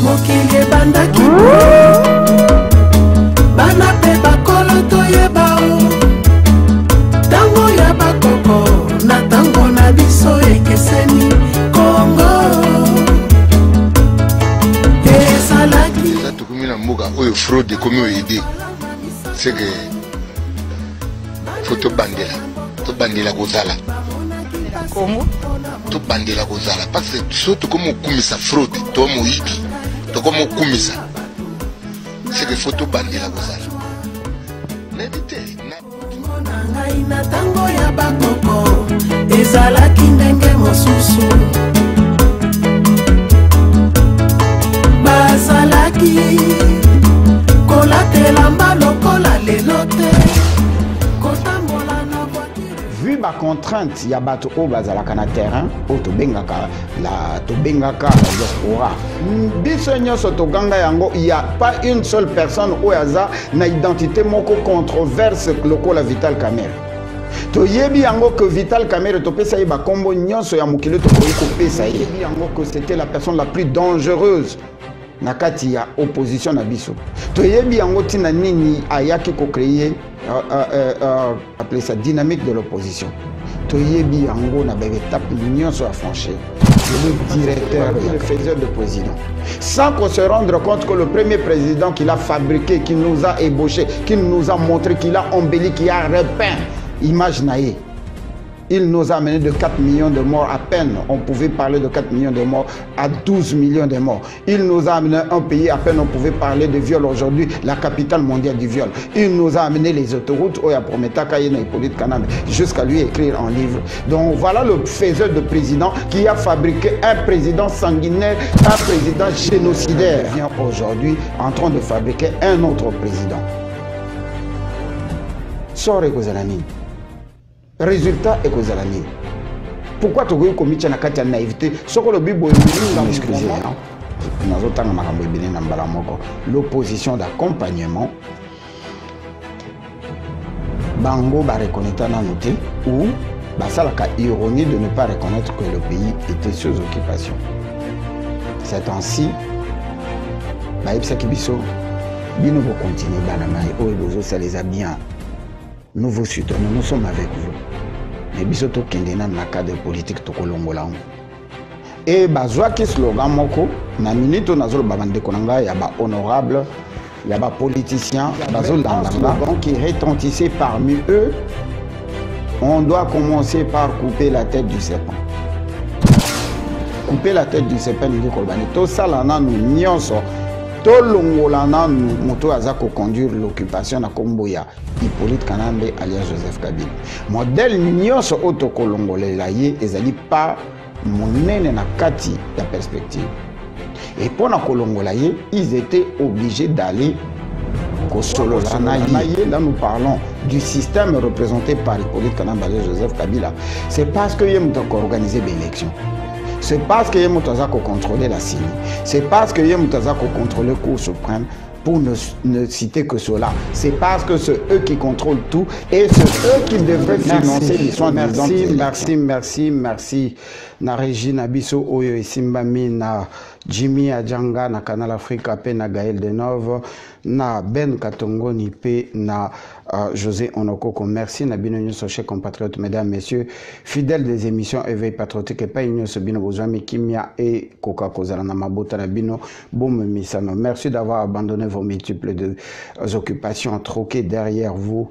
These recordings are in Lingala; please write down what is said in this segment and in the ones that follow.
mokili ebandaki bana pe bakolo toyeba tango ya bakoko na tango na biso ekeseni Kongo ezalaki eza tokomi na mboka oyo fraude ekomi oyede c'est que faut tobandela kozala tobandela kozala parce que so tokomi okumisa fraude to moyibi tokomi okumisa c'est que faut tobandela kozala nedite na ngai na tango ya bakoko ezalaki ndenge mosusu bazalaki kolatela mbalokola lelo te kotambola na voiture. Vu ma contrainte, il y a bateau au bazalaka na terrain, au tobengaka la diaspora. Biso nyonso toganga yango, il y a pas une seule personne au yaza na identité moko controverse lokola Vital Kamerhe. Toyebi yango que Vital Kamerhe to pesa ba kombo nyonso ya mokili to ko pesa yebi yango que c'était la personne la plus dangereuse nakati ya opposition na biso. Toyebi yango tina nini ayaki ko créer appeler ça dynamique de l'opposition. Toyebi yango na bebe étape nyonso à franchir. Le directeur et le faiseur de président. Sans qu'on se rende compte que le premier président qu'il a fabriqué, qui nous a ébauché, qui nous a montré, qu'il a embelli, qui a repeint, image naïe. Il nous a amené de 4 millions de morts à peine. On pouvait parler de 4 millions de morts à 12 millions de morts. Il nous a amené un pays, à peine on pouvait parler de viol aujourd'hui, la capitale mondiale du viol. Il nous a amené les autoroutes, Oya Prometa, Kayena, Hippolyte Kanambe, jusqu'à lui écrire un livre. Donc voilà le faiseur de président qui a fabriqué un président sanguinaire, un président génocidaire. Il vient aujourd'hui en train de fabriquer un autre président. Sore Kozanani. Résultat est causé à la mine. Pourquoi tu as commis une naïveté? L'opposition d'accompagnement, Bango va reconnaître à noter ou ça la ironie de ne pas reconnaître que le pays était sous occupation. C'est ainsi, nous vous continuer, ça les a bien. Nous vous soutenons, nous sommes avec vous. Mais bisoto kendena na cadre politique to kolongola. Et bazwa ki slogan moko na minute nazolo babande konanga ya ba honorable, ya ba politicien, bazol dans qui retentissait parmi eux. On doit commencer par couper la tête du serpent. Couper la tête du serpent ni kolbani to salana nous nyonso. Tolongolana moto azako conduire l'occupation na Komboya Hippolyte Kanambe alias Joseph Kabila. Modèle nyonso otokolongolela ye ezali pas monene na kati la perspective. Et pour na kolongola ye, ils étaient obligés d'aller Kosolo Lanaye. Là nous parlons du système représenté par Hippolyte Kanambe alias Joseph Kabila. C'est parce que yem toko organiser des élections. C'est parce que Yemutazako contrôlait la CENI. C'est parce que Yemutazako contrôlait le Cour suprême, pour ne citer que cela. C'est parce que c'est eux qui contrôlent tout et c'est eux qui devraient financer les soins. Merci. Na Régine Abisso Oyo et Simbami, na Jimmy Adjanga, na Canal Africa, na Gaël Denove, na Ben Katongo Nipe, na José Onokoko. Merci, na Bino Soche, compatriotes, mesdames, messieurs, fidèles des émissions Éveil Patriotique et pas Union Sobino Bozami, Kimia et Coca Kozala Namabota Nabino, Boum Misano. Merci d'avoir abandonné vos multiples occupations, troquées derrière vous.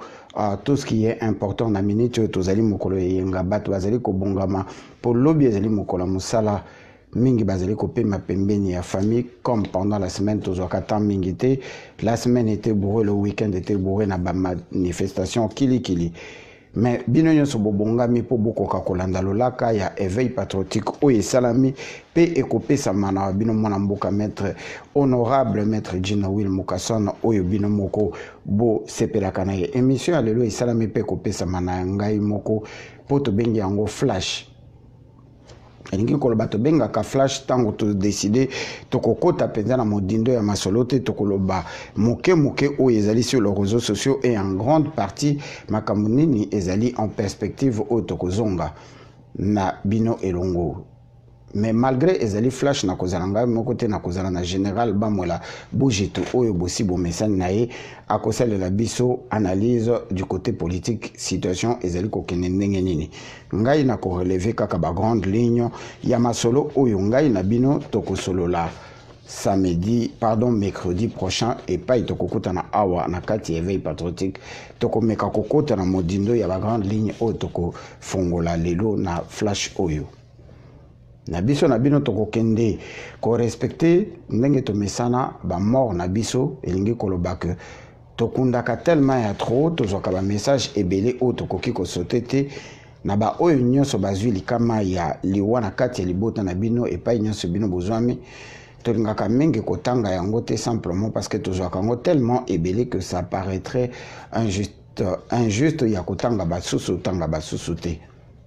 Tout ce qui est important na minute tozali mokolo yenga bato bazali ko bongama pour lobby ezali mokolo musala mingi bazali ko pema pembeni ya famille comme pendant la semaine tozokata mingi te la semaine était bourrée le week-end était bourré na ba manifestation kili mais bino nyonso bobongami po bokoka kolanda lolaka ya éveil patriotique oyo salami pe ekopesa mana bino mwana mboka maître honorable maître Gina Will Mukasana oyo bino moko bo sepelaka na ye émission ya lelo esalami pe ekopesa mana ngai moko po tobengi yango flash. Elingi koloba tobengaka flash tango to décider tokokota penza na modindo ya masolote tokoloba moke oyo ezali sur les réseaux sociaux et en grande partie makambo nini ezali en perspective oyo tokozonga na bino elongo mais malgré ezali flash na kozalanga mon côté na kozala na général bamola bojitu oyo bosi bo message nae akosala la biso analyse du côté politique situation ezali ko kene ndenge nini ngai na ko relever kaka ba grande ligne ya masolo oyo ngai na bino tokosolola mercredi prochain et pas tokokuta na awa na kati éveil patriotique tokomeka kokota na modindo ya ba grande ligne oyo toko fongola lelo na flash oyo na biso na bino tokokende ko respecter ndenge to mesana ba mort na biso elingi koloba ke tokundaka tellement ya trop tozoka ba message ebele o tokoki ko sotete na ba oyo nyonso bazwi likama ya liwa na kati ya libota na bino et pas nyonso bino bozwami tolingaka mingi kotanga yango te simplement parce que tozoka yango tellement ebele que ça paraîtrait injuste ya kotanga basusu tanga basusu te.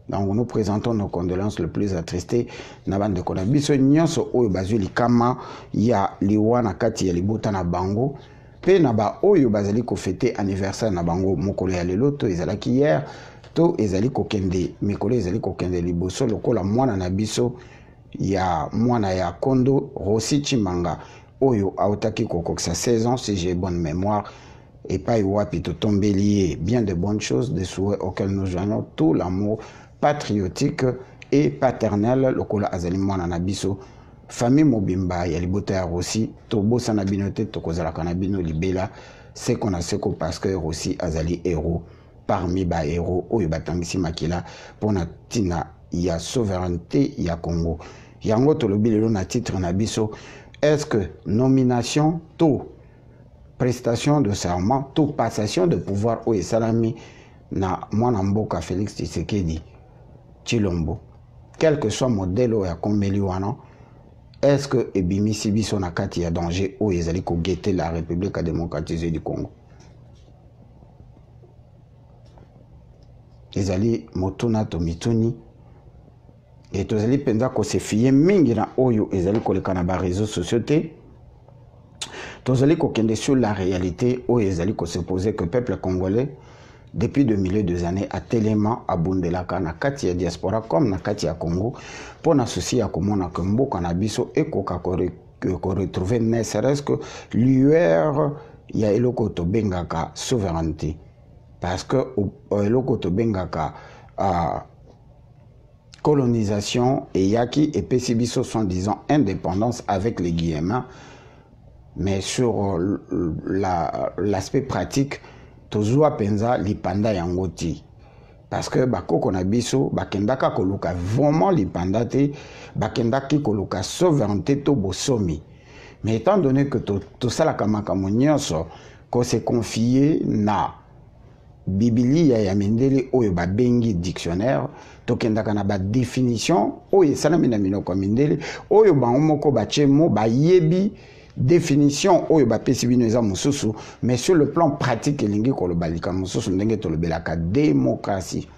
Donc nous présentons nos condoléances le plus attristé na bande kona biso nyonso oyo bazwi likama ya liwa na kati ya libota na bango pe na ba oyo bazali ko fêter anniversaire na bango mokolo ya lelo to ezalaki hier to ezali ko kende mikolo ezali ko kende liboso lokola mwana na biso ya mwana ya Kondo Rossi Chimanga oyo autaki kokokisa 16 ans si j'ai bonne mémoire et pas wapi to tombelier bien de bonnes choses des souhaits auxquels nous joignons tout l'amour patriotique et paternel lokola azali mwana na biso famille mobimba ya libota ya Rossi to bosa na bino te to kozala kana bino libela c'est qu'on a seko parce que Rossi azali héros parmi ba héros oyo batangisi makila pona tina ya souveraineté ya Congo yango tolobi lelo na titre na biso est-ce que nomination to prestation de serment to passation de pouvoir oyo esalami na mwana mboka Félix Tshisekedi Chilombo quel que soit modèle oyo akomeli wana est-ce que ebimisi biso na kati ya danger oyo ezali kogete la République démocratisée du Congo ezali motuna to mituni et tozali penza ko se fier mingi na oyo ezali koleka na ba réseaux sociaux te tozali ko kende sur la réalité oyo ezali ko se poser que peuple congolais depuis de milliers d'années a tellement abundelaka na kati ya diaspora comme na kati ya Congo pour na souci ya komona que mboka na biso ekoka ko retrouver ne serait-ce que lueur ya eloko to bengaka souveraineté parce que eloko to bengaka colonisation et yaki et pesibiso sont disant indépendance avec les guillemets mais sur l'aspect pratique tozwa penza lipanda yangoti parce que bakoko na biso bakendaka koluka vraiment lipanda te bakendaki koluka souveraineté to bosomi mais étant donné que to salaka makambo nyonso ko se confier na Biblia ya mindele oyo babengi dictionnaire tokendaka na ba définition oyo salami na minoko mindele oyo bango moko bachemo bayebi définition oyo bapesi bino eza mususu mais sur le plan pratique elingi kolobalika mususu ndenge tolobelaka démocratie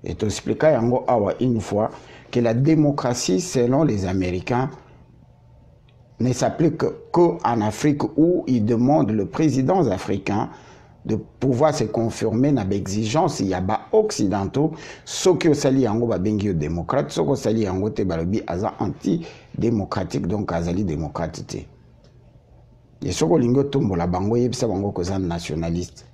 et t'expliquer yango awa une fois que la démocratie selon les Américains ne s'applique qu'en Afrique où ils demandent le président africain de pouvoir se confirmer na exigence ya ba occidentaux soki osali yango babengi yo démocrate soki osali yango te balobi aza anti démocratique donc azali démocrate te et soki olingi otombola bango yebisa bango koza nationaliste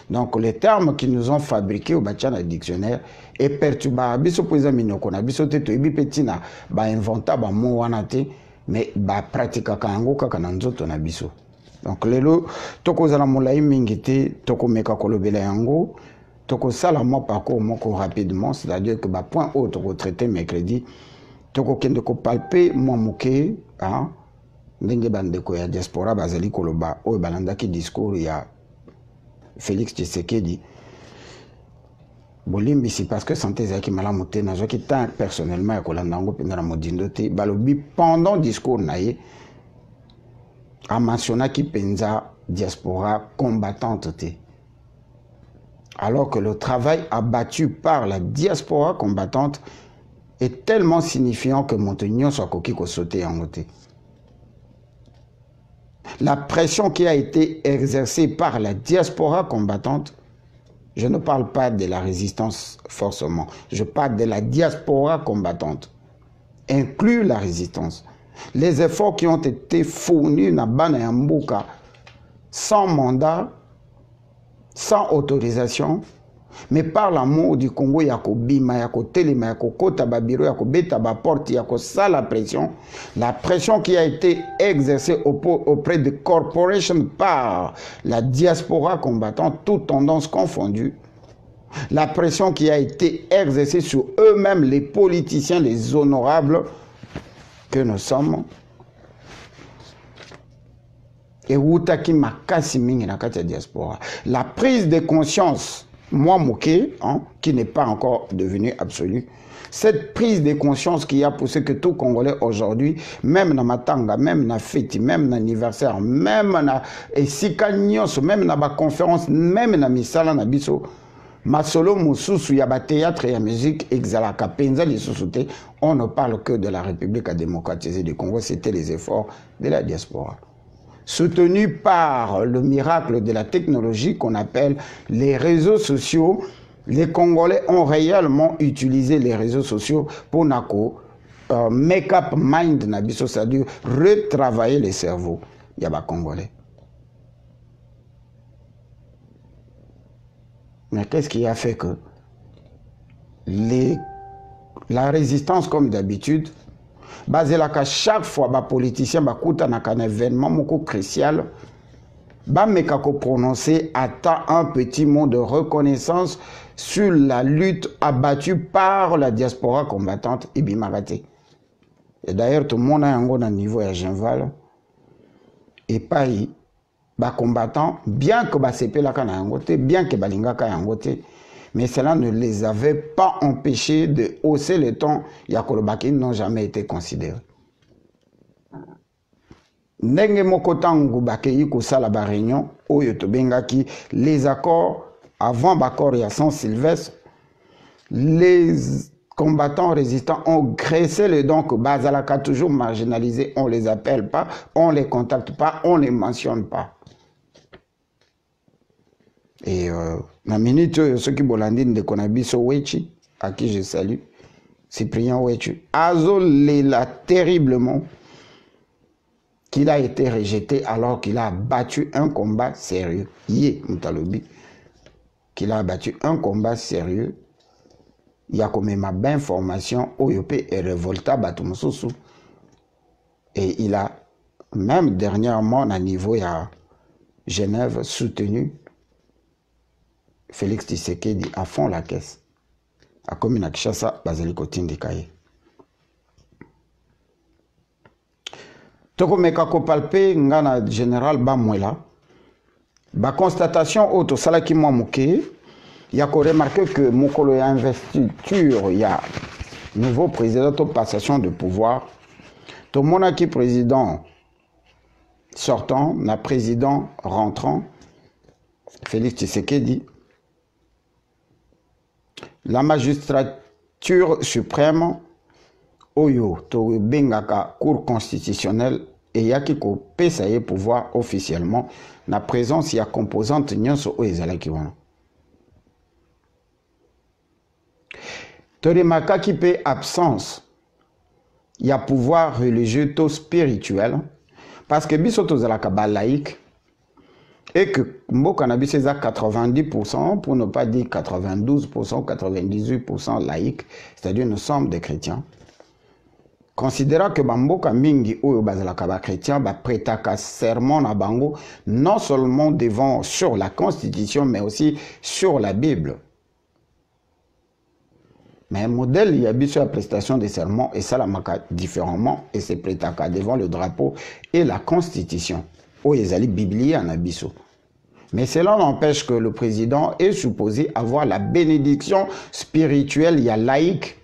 donc les termes qui nous ont fabriqués au batia na dictionnaire et perturba biso po eza minoko na biso te toyebi pe ntina bainventa bamo wana te mais bapratikaka yango kaka na nzoto na biso. Donc lelo tokozala molai mingi te tokomeka kolobela yango tokosala moi parcours moko rapidement c'est-à-dire que ba point haut toko traiter mercredi tokokende ko palper moi moke hein ndenge bandeko ya diaspora bazali koloba oyo balandaki discours ya Félix Tshisekedi bolimbisi parce que santé ezalaki malamu te nazwaki tant personnellement ya kolanda yango mpenza na modindo te balobi pendant discours na ye amentionnaki penza diaspora combattante te alors que le travail abattu par la diaspora combattante est tellement signifiant que Montignon soit coquille ko sauter yango te. La pression qui a été exercée par la diaspora combattante, je ne parle pas de la résistance forcément, je parle de la diaspora combattante, inclut la résistance. Les efforts qui ont été fournis na bana ya mboka sans mandat, sans autorisation, mais par l'amour du Congo, yako bima, yako telema, yako kota babiro, yako beta ba porte, yako ça la pression qui a été exercée auprès de corporations par la diaspora combattante, toutes tendances confondues, la pression qui a été exercée sur eux-mêmes, les politiciens, les honorables que nous sommes, et Wutaki Makasi Mingi na kati ya diaspora. La prise de conscience, moi Mouké, hein, qui n'est pas encore devenu absolu, cette prise de conscience qui a poussé que tout Congolais aujourd'hui, même dans Matanga, même dans Feti, même dans l'anniversaire, même dans Sikanyos, même dans la conférence, même dans Misala, dans Bisso, Masolo Moussousou, Yaba théâtre et la musique, Exalaka, Penza, les sous-soutés, on ne parle que de la République à démocratiser du Congo, c'était les efforts de la diaspora. Soutenu par le miracle de la technologie qu'on appelle les réseaux sociaux, les Congolais ont réellement utilisé les réseaux sociaux pour make up mind, c'est-à-dire retravailler les cerveaux. Il y a des Congolais. Mais qu'est-ce qui a fait que la résistance, comme d'habitude, basé là qu'à chaque fois les politiciens bakuta na un événement moko crucial ba meka ko prononcer un petit mot de reconnaissance sur la lutte abattue par la diaspora combattante et bimarate. Et d'ailleurs tout le monde a un gros niveau à Genval et pas ba combattants bien que ba CP la kana ngote bien que balinga ka ngote, mais cela ne les avait pas empêchés de hausser le ton. Yakolobaki n'ont jamais été considérés. Ndenge mokotangu bakei kosala ba réunion oyo tobengaki les accords avant l'accord ya Saint-Sylvestre, les combattants résistants ont graissé les dents que Bazalaka toujours marginalisés, on les appelle pas, on les contacte pas, on les mentionne pas. Et la minute, ceux qui bolandine de Konabiso Wechi, à qui je salue, Cyprien Wechi, Azolela terriblement qu'il a été rejeté alors qu'il a battu un combat sérieux. Yé Moutalobi, qu'il a battu un combat sérieux. Il y a comme ma bonne formation, Oyope et Revolta Batumususu. Et il a même dernièrement, à niveau à Genève, soutenu Félix Tshisekedi à fond la caisse. A commune à Kishasa, Bazeliko Tindikaye. Toko mekako palpe ngana général Bamwela. Ba constatation auto salaki mwa muke. Il y a remarqué que Mokolo y a investiture, il y a nouveau président de passation de pouvoir. Tout le monde qui président sortant, na président rentrant, Félix Tshisekedi. La magistrature suprême, Oyo, to Bengaka, Cour constitutionnelle, et yaki ko pesaye pouvoir officiellement, na présence ya composante nyonso o ezalaki wana. Torimaka qui paie absence, il y a pouvoir religieux to spirituel, parce que bisoto zalaka ba laïque, et que Mboka na biso eza 90%, pour ne pas dire 92%, 98% laïque, c'est-à-dire nous sommes des chrétiens. Considérant que Mboka mingi oyo bazalaka ba chrétien ba prêtaka serment na bango non seulement devant sur la constitution mais aussi sur la Bible. Mais un modèle, il y a bien sûr la prestation des serments et ça la maka différemment et c'est prêtaka devant le drapeau et la constitution. Oh, ils allaient biblier en abisso. Mais cela n'empêche que le président est supposé avoir la bénédiction spirituelle, il y a laïque,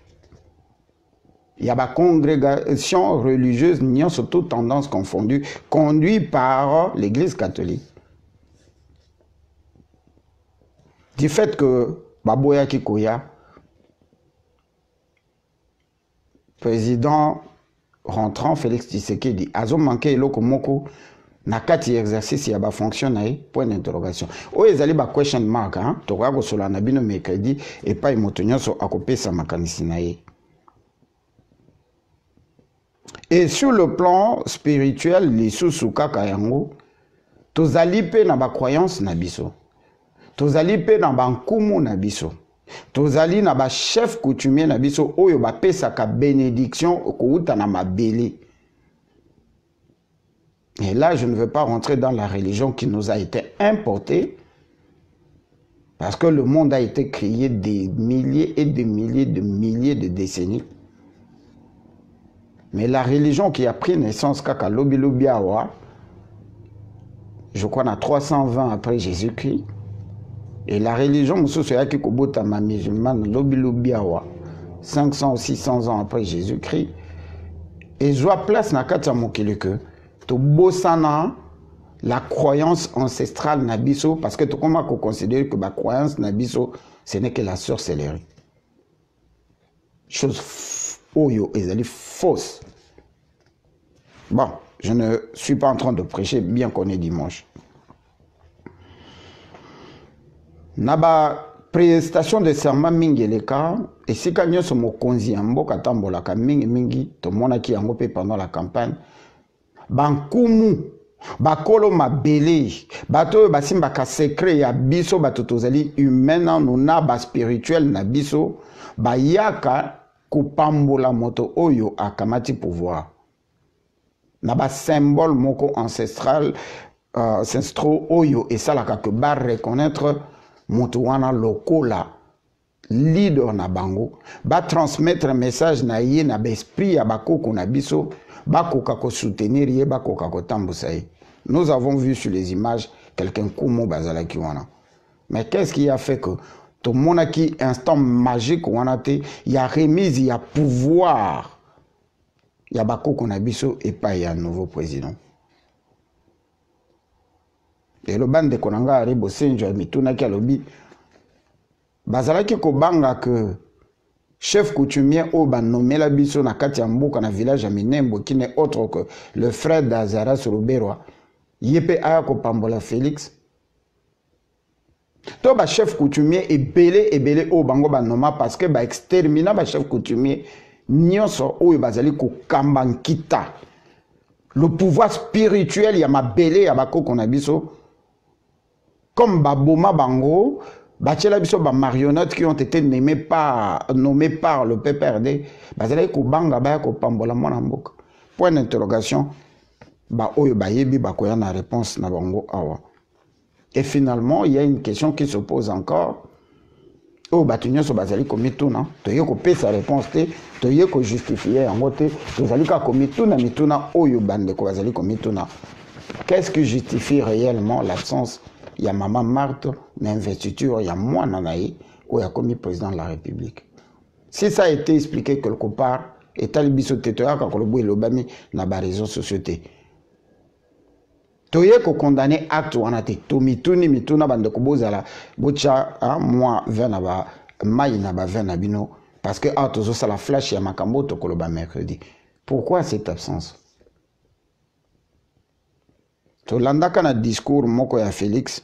il y a la congrégation religieuse, n'y surtout tendance confondue, conduite par l'Église catholique. Du fait que Baboya Kikoya, président rentrant Félix Tshisekedi, a manqué l'okomoko, na kati exercice ya ba fonctionnaire point d'interrogation. O ezali ba question mark hein, to ka ko sola na bino mercredi et pas moto nyonso akopesa makanisi na ye. Et sur le plan spirituel, les sous-souka kayango, tozali pe na ba croyance na biso. Tozali pe na ba nkumu na biso. Tozali na ba chef coutumier na biso oyo ba pesa ka bénédiction okouta na mabele. Et là, je ne veux pas rentrer dans la religion qui nous a été importée. Parce que le monde a été créé des milliers et des milliers de décennies. Mais la religion qui a pris naissance, kaka lobi lobi awa, je crois na 320 après Jésus-Christ. Et la religion qui kobota ma musulmane lobi lobi awa, 500 ou 600 ans après Jésus-Christ. Et je vois place na kati ya mokili que to bosana la croyance ancestrale nabiso, parce que tout comment considère que la croyance nabiso, ce n'est que la sorcellerie. Chose oyo ezali fausse. Bon, je ne suis pas en train de prêcher, bien qu'on est dimanche. Naba prestation de serment mingi eleka, et si kanyo so mokonzi mboka tambolaka mingi mingi, to mona ki yango pe pendant la campagne, bankumu bakolo mabele bato basimba ka secret ya biso bato tozali humain nuna ba spirituel na biso bayaka kupambola moto oyo akamati pouvoir na ba symbole moko ancestral ancestro oyo esalaka que ba reconnaître moto wana lokola leader na bango ba transmettre message na ye na ba esprit ya bakoko na biso bakoka ko soutenir ye bakoka ko tambusa ye. Nous avons vu sur les images quelqu'un kumo bazalaki wana. Mais qu'est-ce qui a fait que tout le monde qui instant magique wana te, il y a remise, il y a pouvoir. Il y a bakoko na biso et pas il y a un nouveau président. Et le bande de konanga aribo senjo mituna ki alobi bazalaki ko banga que chef coutumier Oban nommé la biso na kati ya mboka na village ya Minembo qui n'est autre que le frère d'Azara Soroberwa yepe aya ko pambola Félix to ba chef coutumier ebele o bango ba noma parce que ba extermina ba chef coutumier nyonso oyo bazali ko kamba nkita le pouvoir spirituel ya mabele ya bakoko na biso comme baboma bango Bachela biso ba marionnettes qui ont été nommées par le PPRD, bazali ko banga ba ko pambola mona mboka. Point d'interrogation, ba oyo ba yebi ba koya na réponse na bango awa. Et finalement, il y a une question qui se pose encore. Oh batunyo so bazali ko mituna, to ye ko pesa réponse te, to ye ko justifier en côté, to zali ka ko mituna oyo bande ko bazali ko mituna. Qu'est-ce qui justifie réellement l'absence? Il y a Maman Marthe, l'investiture, il y a moi Nanaï, où il y a commis président de la République. Si ça a été expliqué quelque part, et Talibiso Tetoya, quand le bout et l'obami, n'a pas raison société. Toye ko condamné acte ou anate, to mituni mituna bande ko bozala, bocha, moi, venaba, maï naba venabino, parce que tozo ça la flash ya makambo to koloba mercredi. Pourquoi cette absence? To landaka na discours moko ya Félix,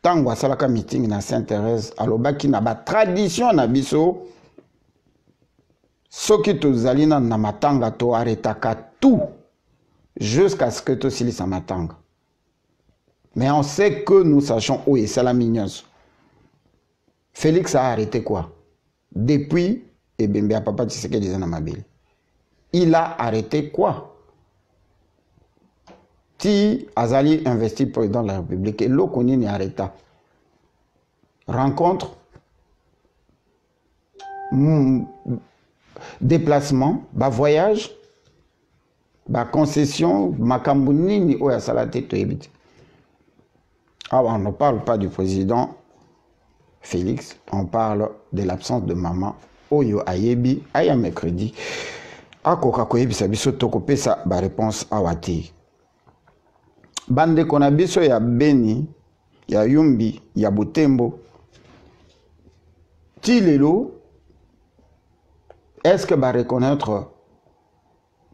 tango asalaka meeting na Sainte-Thérèse alobaki na ba tradition na biso soki tozali na matanga to arrêtaka tout jusqu'à ce que to silisa matanga. Mais on sait que nous sachons où est la mignos. Félix a arrêté quoi? Depuis Ebembe à Papa Tshisekedi disait na mabili. Il a arrêté quoi? Si Azali investit président de la République et l'Okoni n'y arrêta. Rencontre, déplacement, voyage, concession, makambouni ni oya salate to ebiti. Ah, on ne parle pas du président Félix, on parle de l'absence de maman Oyo Ayebi, aya mercredi. Akoka koyebi sabiso toko pesa ba réponse awati. Bande konabiso ya Beni, ya Yumbi, ya Butembo. Tilelo, est-ce que va reconnaître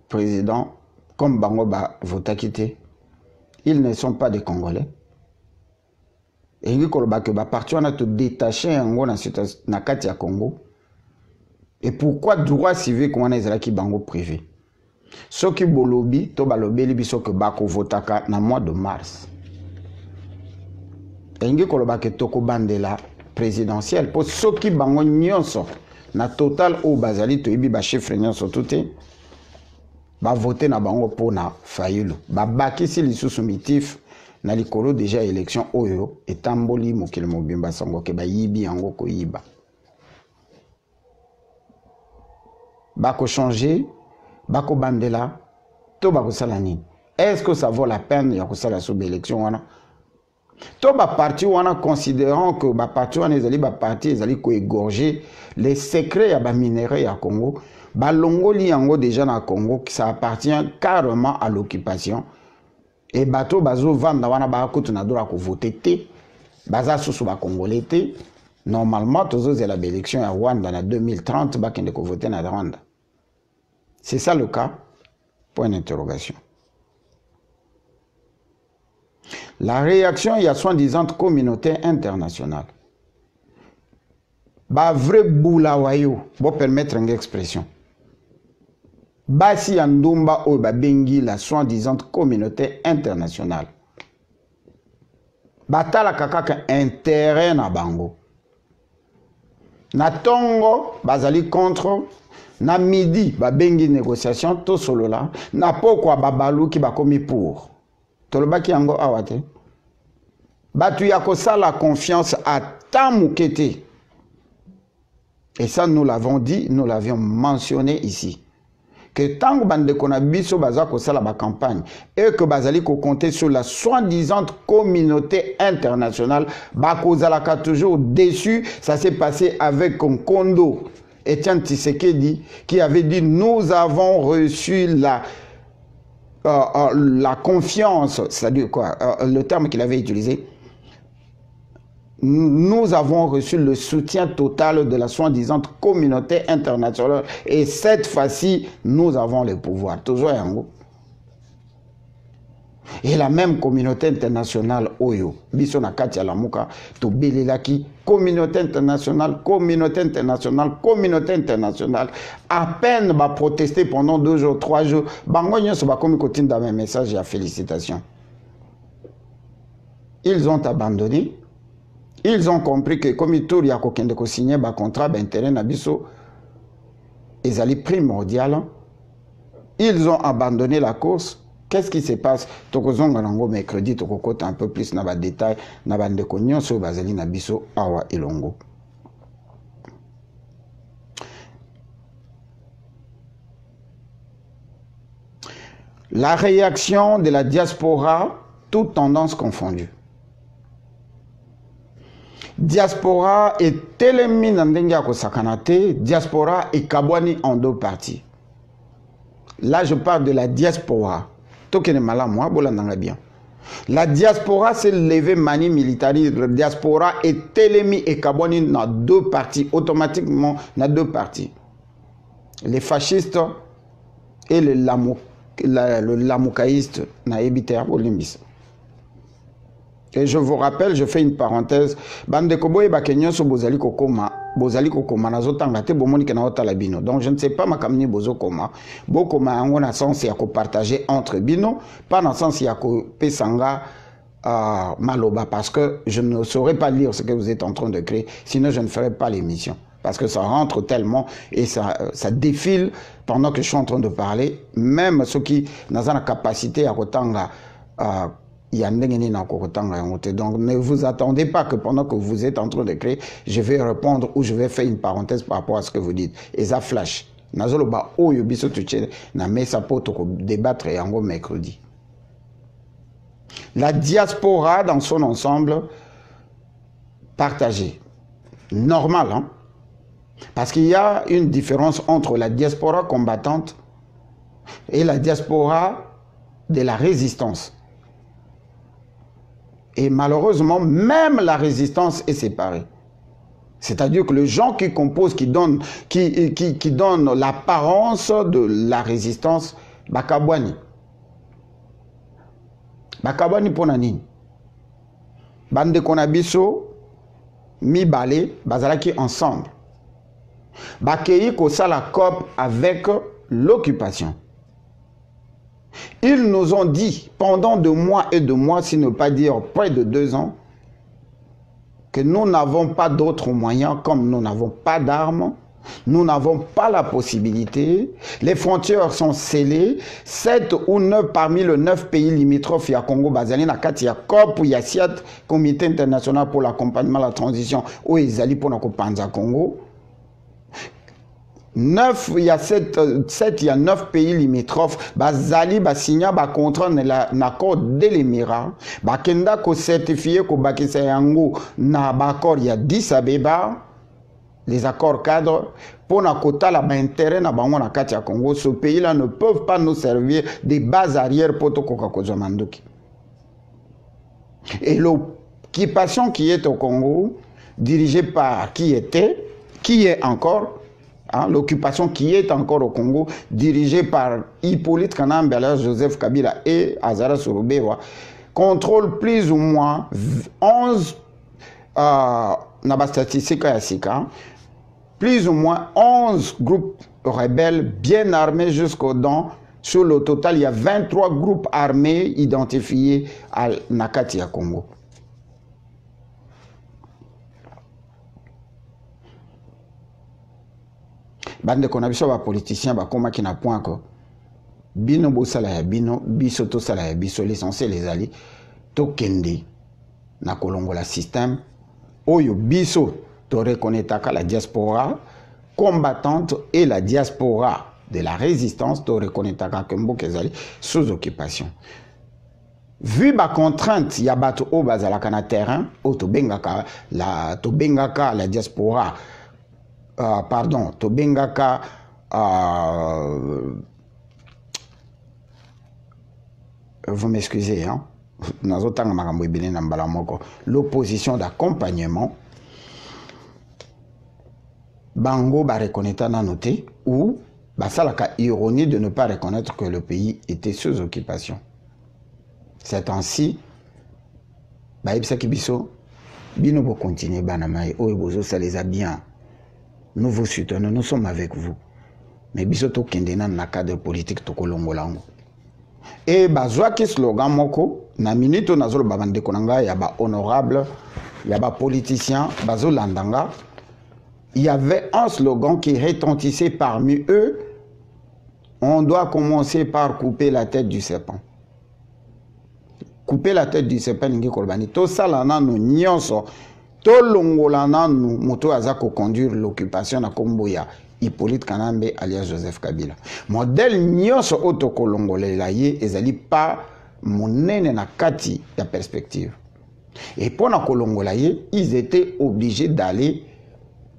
président comme Bango ba votakité? Ils ne sont pas des Congolais. Et il faut que parti on a te détaché na kati ya Congo. Et pourquoi droit civique on a qui Bango privé? Soki bolobi, to balobeli biso que bako votaka na mois de mars. Engi koloba ke toko bandela présidentielle. Pour soki bango nyonso na total ou bazali to ibi ba chiffre nyonso touté. Ba voter na bango pona fayulu. Ba bakisi lisusu mitif na likolo déjà élection oyo etamboli mokili mobimba sango ke ba yibi yango ko yiba. Bako changer, bako bandela, to bako salani. Est-ce que ça vaut la peine ya ko sala sous élection wana? To ba parti wana considérant que ba parti wana ezali ba parti ezali ko égorger les secrets ya ba minéraux ya Congo, ba longoli yango déjà na Congo qui ça appartient carrément à l'occupation. Et bato bazo vanda wana ba kutu na droit ko voter té, baza susu ba congolais té. Normalement, tous les élections à Rwanda en 2030, bah qu'on a voté à Rwanda. C'est ça le cas. Point d'interrogation. La réaction, il y a soi-disant communauté internationale. Bah vrai boulawayo, pour permettre une expression. Bah si andumba ou bah bengi la soi-disant communauté internationale. Bah tala kaka intérêt na bango. Na tongo bazali contre na midi ba bengi négociation to solo la na pokwa babalu ki bakomi pour toloba ki yango awate batu ya kosala confiance à tamukete et ça nous l'avons dit, nous l'avions mentionné ici que tant bande qu'on a biso baza kosala ba campagne et que bazali ko compter sur la soi-disant communauté internationale bakozalaka toujours déçu. Ça s'est passé avec Kondo Etienne Tshisekedi qui avait dit nous avons reçu la confiance, c'est-à-dire quoi, le terme qu'il avait utilisé, nous avons reçu le soutien total de la soi-disant communauté internationale et cette fois-ci, nous avons le pouvoir. Toujours yango. Et la même communauté internationale, Oyo, Bisona Katia Lamuka, Tobelelaki, communauté internationale, communauté internationale, communauté internationale, à peine va protester pendant 2 jours, 3 jours, Bangogne se va comme continue dans mes messages et félicitations. Ils ont abandonné. Ils ont compris que comme il y a quelqu'un de signer un contrat d'intérêt nabiso, ils allaient primordial. Ils ont abandonné la course. Qu'est-ce qui se passe? Tokozonganango mercredi, tokokota un peu plus na ba détail, na ba ndekonyo so bazali nabiso awa ilongo. La réaction de la diaspora, toutes tendances confondues. Diaspora est télémine en dengue sakanate, diaspora est kabwani en 2 parties. Là, je parle de la diaspora. Bien. La diaspora s'est levée mani militaire. La diaspora est télémi et kabwani dans 2 parties, automatiquement dans 2 parties. Les fascistes et le lamoukaïste na ebiter olimbis. Et je vous rappelle, je fais une parenthèse. Bande koboye bakenyo so bozali kokoma nazotanga te bomoni ke na otala bino. Donc je ne sais pas makamni bozo koma. Bokoma yango na sens ya ko partager entre bino, pas dans sens ya ko pesanga maloba parce que je ne saurais pas lire ce que vous êtes en train de créer, sinon je ne ferai pas l'émission. Parce que ça rentre tellement et ça défile pendant que je suis en train de parler. Même ceux qui n'ont pas la capacité à kotanga donc ne vous attendez pas que pendant que vous êtes en train de créer, je vais répondre ou je vais faire une parenthèse par rapport à ce que vous dites. Et ça flash. Débattre mercredi. La diaspora dans son ensemble partagée. Normal, hein? Parce qu'il y a une différence entre la diaspora combattante et la diaspora de la résistance. Et malheureusement, même la résistance est séparée. C'est-à-dire que les gens qui composent, qui donnent l'apparence de la résistance, bakabwani. Bakabwani ponanini. Bande konabiso, mibale, bazalaki ensemble. Bakei kosa la COP avec l'occupation. Ils nous ont dit pendant 2 mois et 2 mois, si ne pas dire près de 2 ans, que nous n'avons pas d'autres moyens, comme nous n'avons pas d'armes, nous n'avons pas la possibilité, les frontières sont scellées, 7 ou 9 parmi les 9 pays limitrophes, il y a Congo, Bazali, il y a COP, il y a SIAT, Comité international pour l'accompagnement de la transition, où ils pour le Panza Congo. 9, il y a 7, il y a 9 pays limitrophes. Bazali, signé un contrat l'accord de l'Émirat. Kenda ko certifié ko bakisa yango na accord il y a 10 Abeba. Les accords cadres pour na kota la intérêt na bango na kati ya Congo. Ce pays-là ne peuvent pas nous servir des bases arrière pour to koka manduki. Et l'occupation qui est au Congo, dirigée par qui est encore. Hein, l'occupation qui est encore au Congo, dirigée par Hippolyte Kanambela, Joseph Kabila et Azara Souroubewa, contrôle plus ou moins 11, plus ou moins 11 groupes rebelles bien armés jusqu'aux dents. Sur le total, il y a 23 groupes armés identifiés à Nakatia Congo. Bande qu'on a vu sur les politiciens, comme qui n'a point que bino bosala ya bino, biso to sala ya biso, l'essentiel les alliés, to kende na kolongo la système, oyo biso to reconnaître la diaspora combattante et la diaspora de la résistance to reconnaître que mboka ezali sous occupation. Vu la contrainte, il y a bato au bazalaka na terrain, o to bengaka la diaspora. Pardon, Tobengaka, vous m'excusez, hein? L'opposition d'accompagnement, Bango va reconnaître na noté, ou ça la ironie de ne pas reconnaître que le pays était sous occupation. C'est ainsi, Biso, Bino va continuer, Banamaï, Oebozo, ça les a bien. Nous vous soutenons, nous sommes avec vous. Mais bisoto kendena na cadre politique to kolongolango. Et bazwa ki slogan moko na minute nazolo babande konanga ya ba honorable, ya ba politicien bazo landanga. Il y avait un slogan qui retentissait parmi eux. On doit commencer par couper la tête du serpent. Couper la tête du serpent ningi kolbani. To salana no nyonso. Tolongolana nous moto azako conduire l'occupation na Komboya Hippolyte Kanambe alias Joseph Kabila. Modèle nyonso auto kolongolela ye ezali pas monene na kati ya perspective. Et pour na kolongola ye, ils étaient obligés d'aller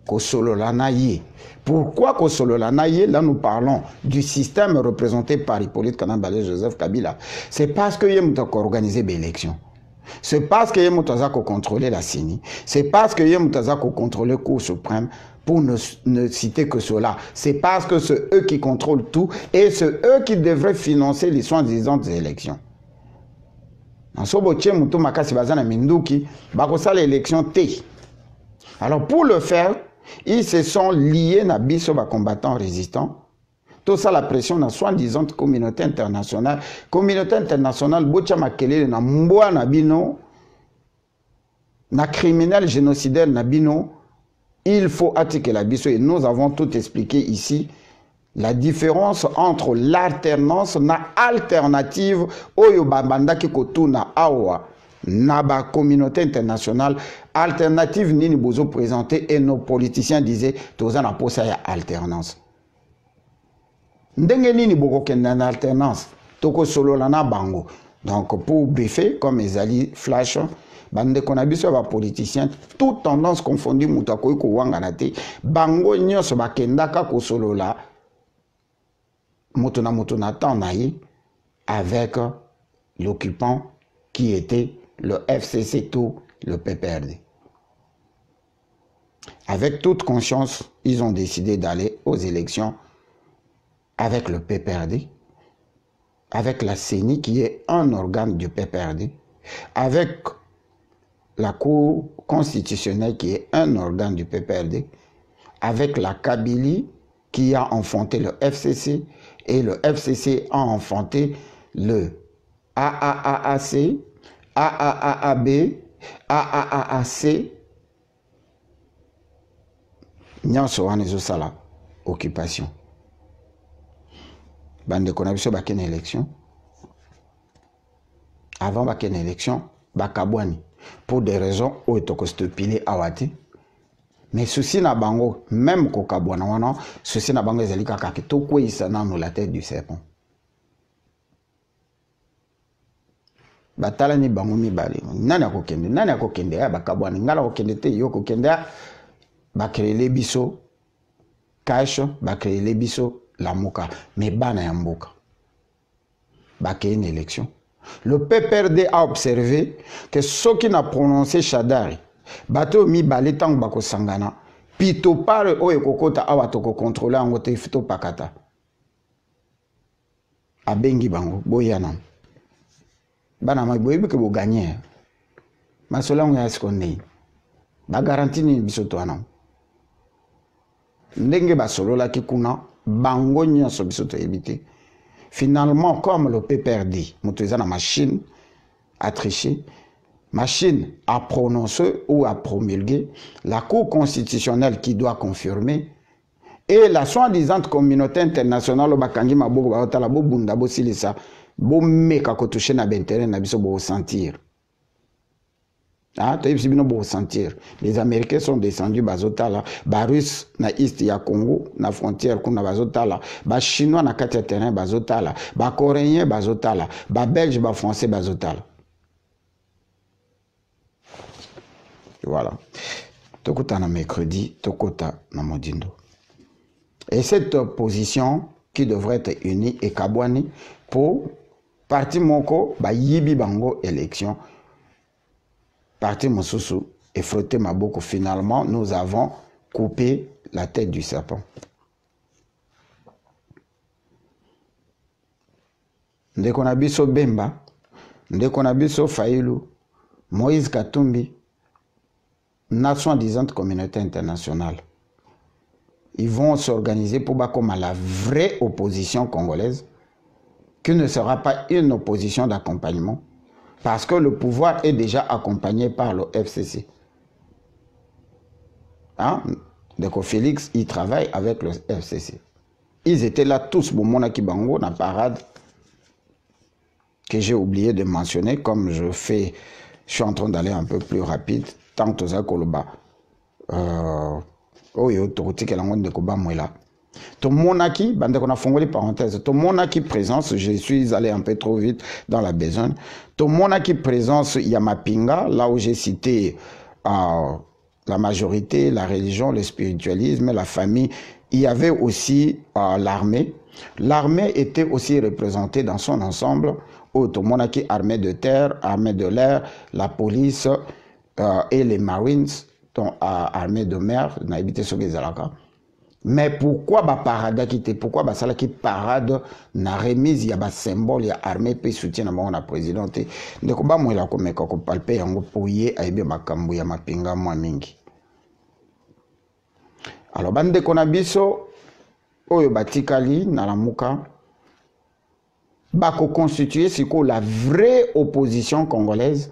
kosololana ye. Pourquoi kosololana ye? Là nous parlons du système représenté par Hippolyte Kanambe alias Joseph Kabila. C'est parce que yé mutako organiser des élections. C'est parce que Yemutazako contrôlait la CENI. C'est parce que Yemutazako contrôlait le Cour suprême, pour ne citer que cela. C'est parce que c'est eux qui contrôlent tout et c'est eux qui devraient financer les soi-disant élections. Alors pour le faire, ils se sont liés à Bisoba combattants résistants. Tout ça, la pression na soi-disant communauté internationale. Communauté internationale, bocha makele na mboa na bino, na criminel génocidaire na bino, il faut attaquer la biso. Et nous avons tout expliqué ici. La différence entre l'alternance na alternative oyo babanda ki kotuna awa na ba communauté internationale alternative nini bozo présenté et nos politiciens disaient toza na posa ya alternance. Ndenge nini bokokenda en alternance toko solo lana bango. Donc pour briefer comme ezali flash bande konabiso ba politiciens toute tendance confondue mutako ko wangana te bango nyonso bakendaka ko solo la motona tanayi avec l'occupant qui était le FCC tout le PPRD. Avec toute conscience, ils ont décidé d'aller aux élections avec le PPRD, avec la CENI qui est un organe du PPRD, avec la Cour constitutionnelle qui est un organe du PPRD, avec la Kabylie qui a enfanté le FCC et le FCC a enfanté le AAAC, AAAB, AAAC, nyonso wana ezosala occupation. Bande qu'on a biso bakene élection. Avant bakene élection, bakabwani pour des raisons où etoko stopile awate. Mais ceci na bango même ko kabwana wana, ceci na bango ezali kaka ke to kwisa nanu la tête du serpent. Batala ni bango mibale. Nani akokende ya bakabwani ngala kokende te yo kokende ya bakrele biso cash, bakrele biso la moka, mais bana ya mboka. Baké une élection. Le PPRD a observé que ceux qui n'ont prononcé Chadari, bateau mi balé tant bako sangana, pito pare o ekokota awatoko contrôler en gote fito pakata. Abengi bango, boyana. Bana ma boyebi ke bo gagner. Masola ngo yaskonde. Ba garantie ni bisoto ana. Ndenge basolola ki kuna bango nyonso bisoto ebité. Finalement, comme le PPRD, la machine a triché, machine a prononcé ou a promulgué, la Cour constitutionnelle qui doit confirmer, et la soi-disant communauté internationale, bakangi maboko baotala bo bunda bo silisa, bo meka ko toucher na bentérêt na biso bo sentir. Ah, sentir. Les Américains sont descendus bazotala, ba Russe na East ya Congo, na frontière kuna bazotala, ba Chinois na kati ya terrain bazotala, ba Coréens bazotala, ba Belge ba Français bazotala. Voilà. Tokota na mercredi, tokota na modindo. Et cette position qui devrait être unie et kabwani pour parti moko ba yibi bango élection. Parti Mosusu et frotter ma boucle. Finalement, nous avons coupé la tête du serpent. Ndeko na biso Bemba, ndeko na biso Fayulu, Moïse Katumbi, nation disante communauté internationale. Ils vont s'organiser pour comme la vraie opposition congolaise, qui ne sera pas une opposition d'accompagnement. Parce que le pouvoir est déjà accompagné par le FCC. Hein? Donc Félix, il travaille avec le FCC. Ils étaient là tous, bon, mon Akibango, dans la parade, que j'ai oublié de mentionner, comme je suis en train d'aller un peu plus rapide, tant aux Akoloba. Oh, yo, Toroti, que l'angon de Koba, moi là. Tout mon acquis, bande qu'on a fondé les parenthèses, tout mon acquis présence, je suis allé un peu trop vite dans la besogne. Tout mon acquis présence, il y a Mapinga, là où j'ai cité la majorité, la religion, le spiritualisme, la famille. Il y avait aussi l'armée. L'armée était aussi représentée dans son ensemble. Tout mon acquis armée de terre, armée de l'air, la police et les Marines, armée de mer, on a habité sur les Alaka. Mais pourquoi ba parade qui pourquoi ba sala qui parade na remise ya ba symbole ya armée pe soutien na mon président de ko ba mo la ko meka ko palper yango poye aibe makambo ya mapinga mwa mingi. Alors bande ko na biso oyo batikali na la muka ba ko constituer siko la vraie opposition congolaise.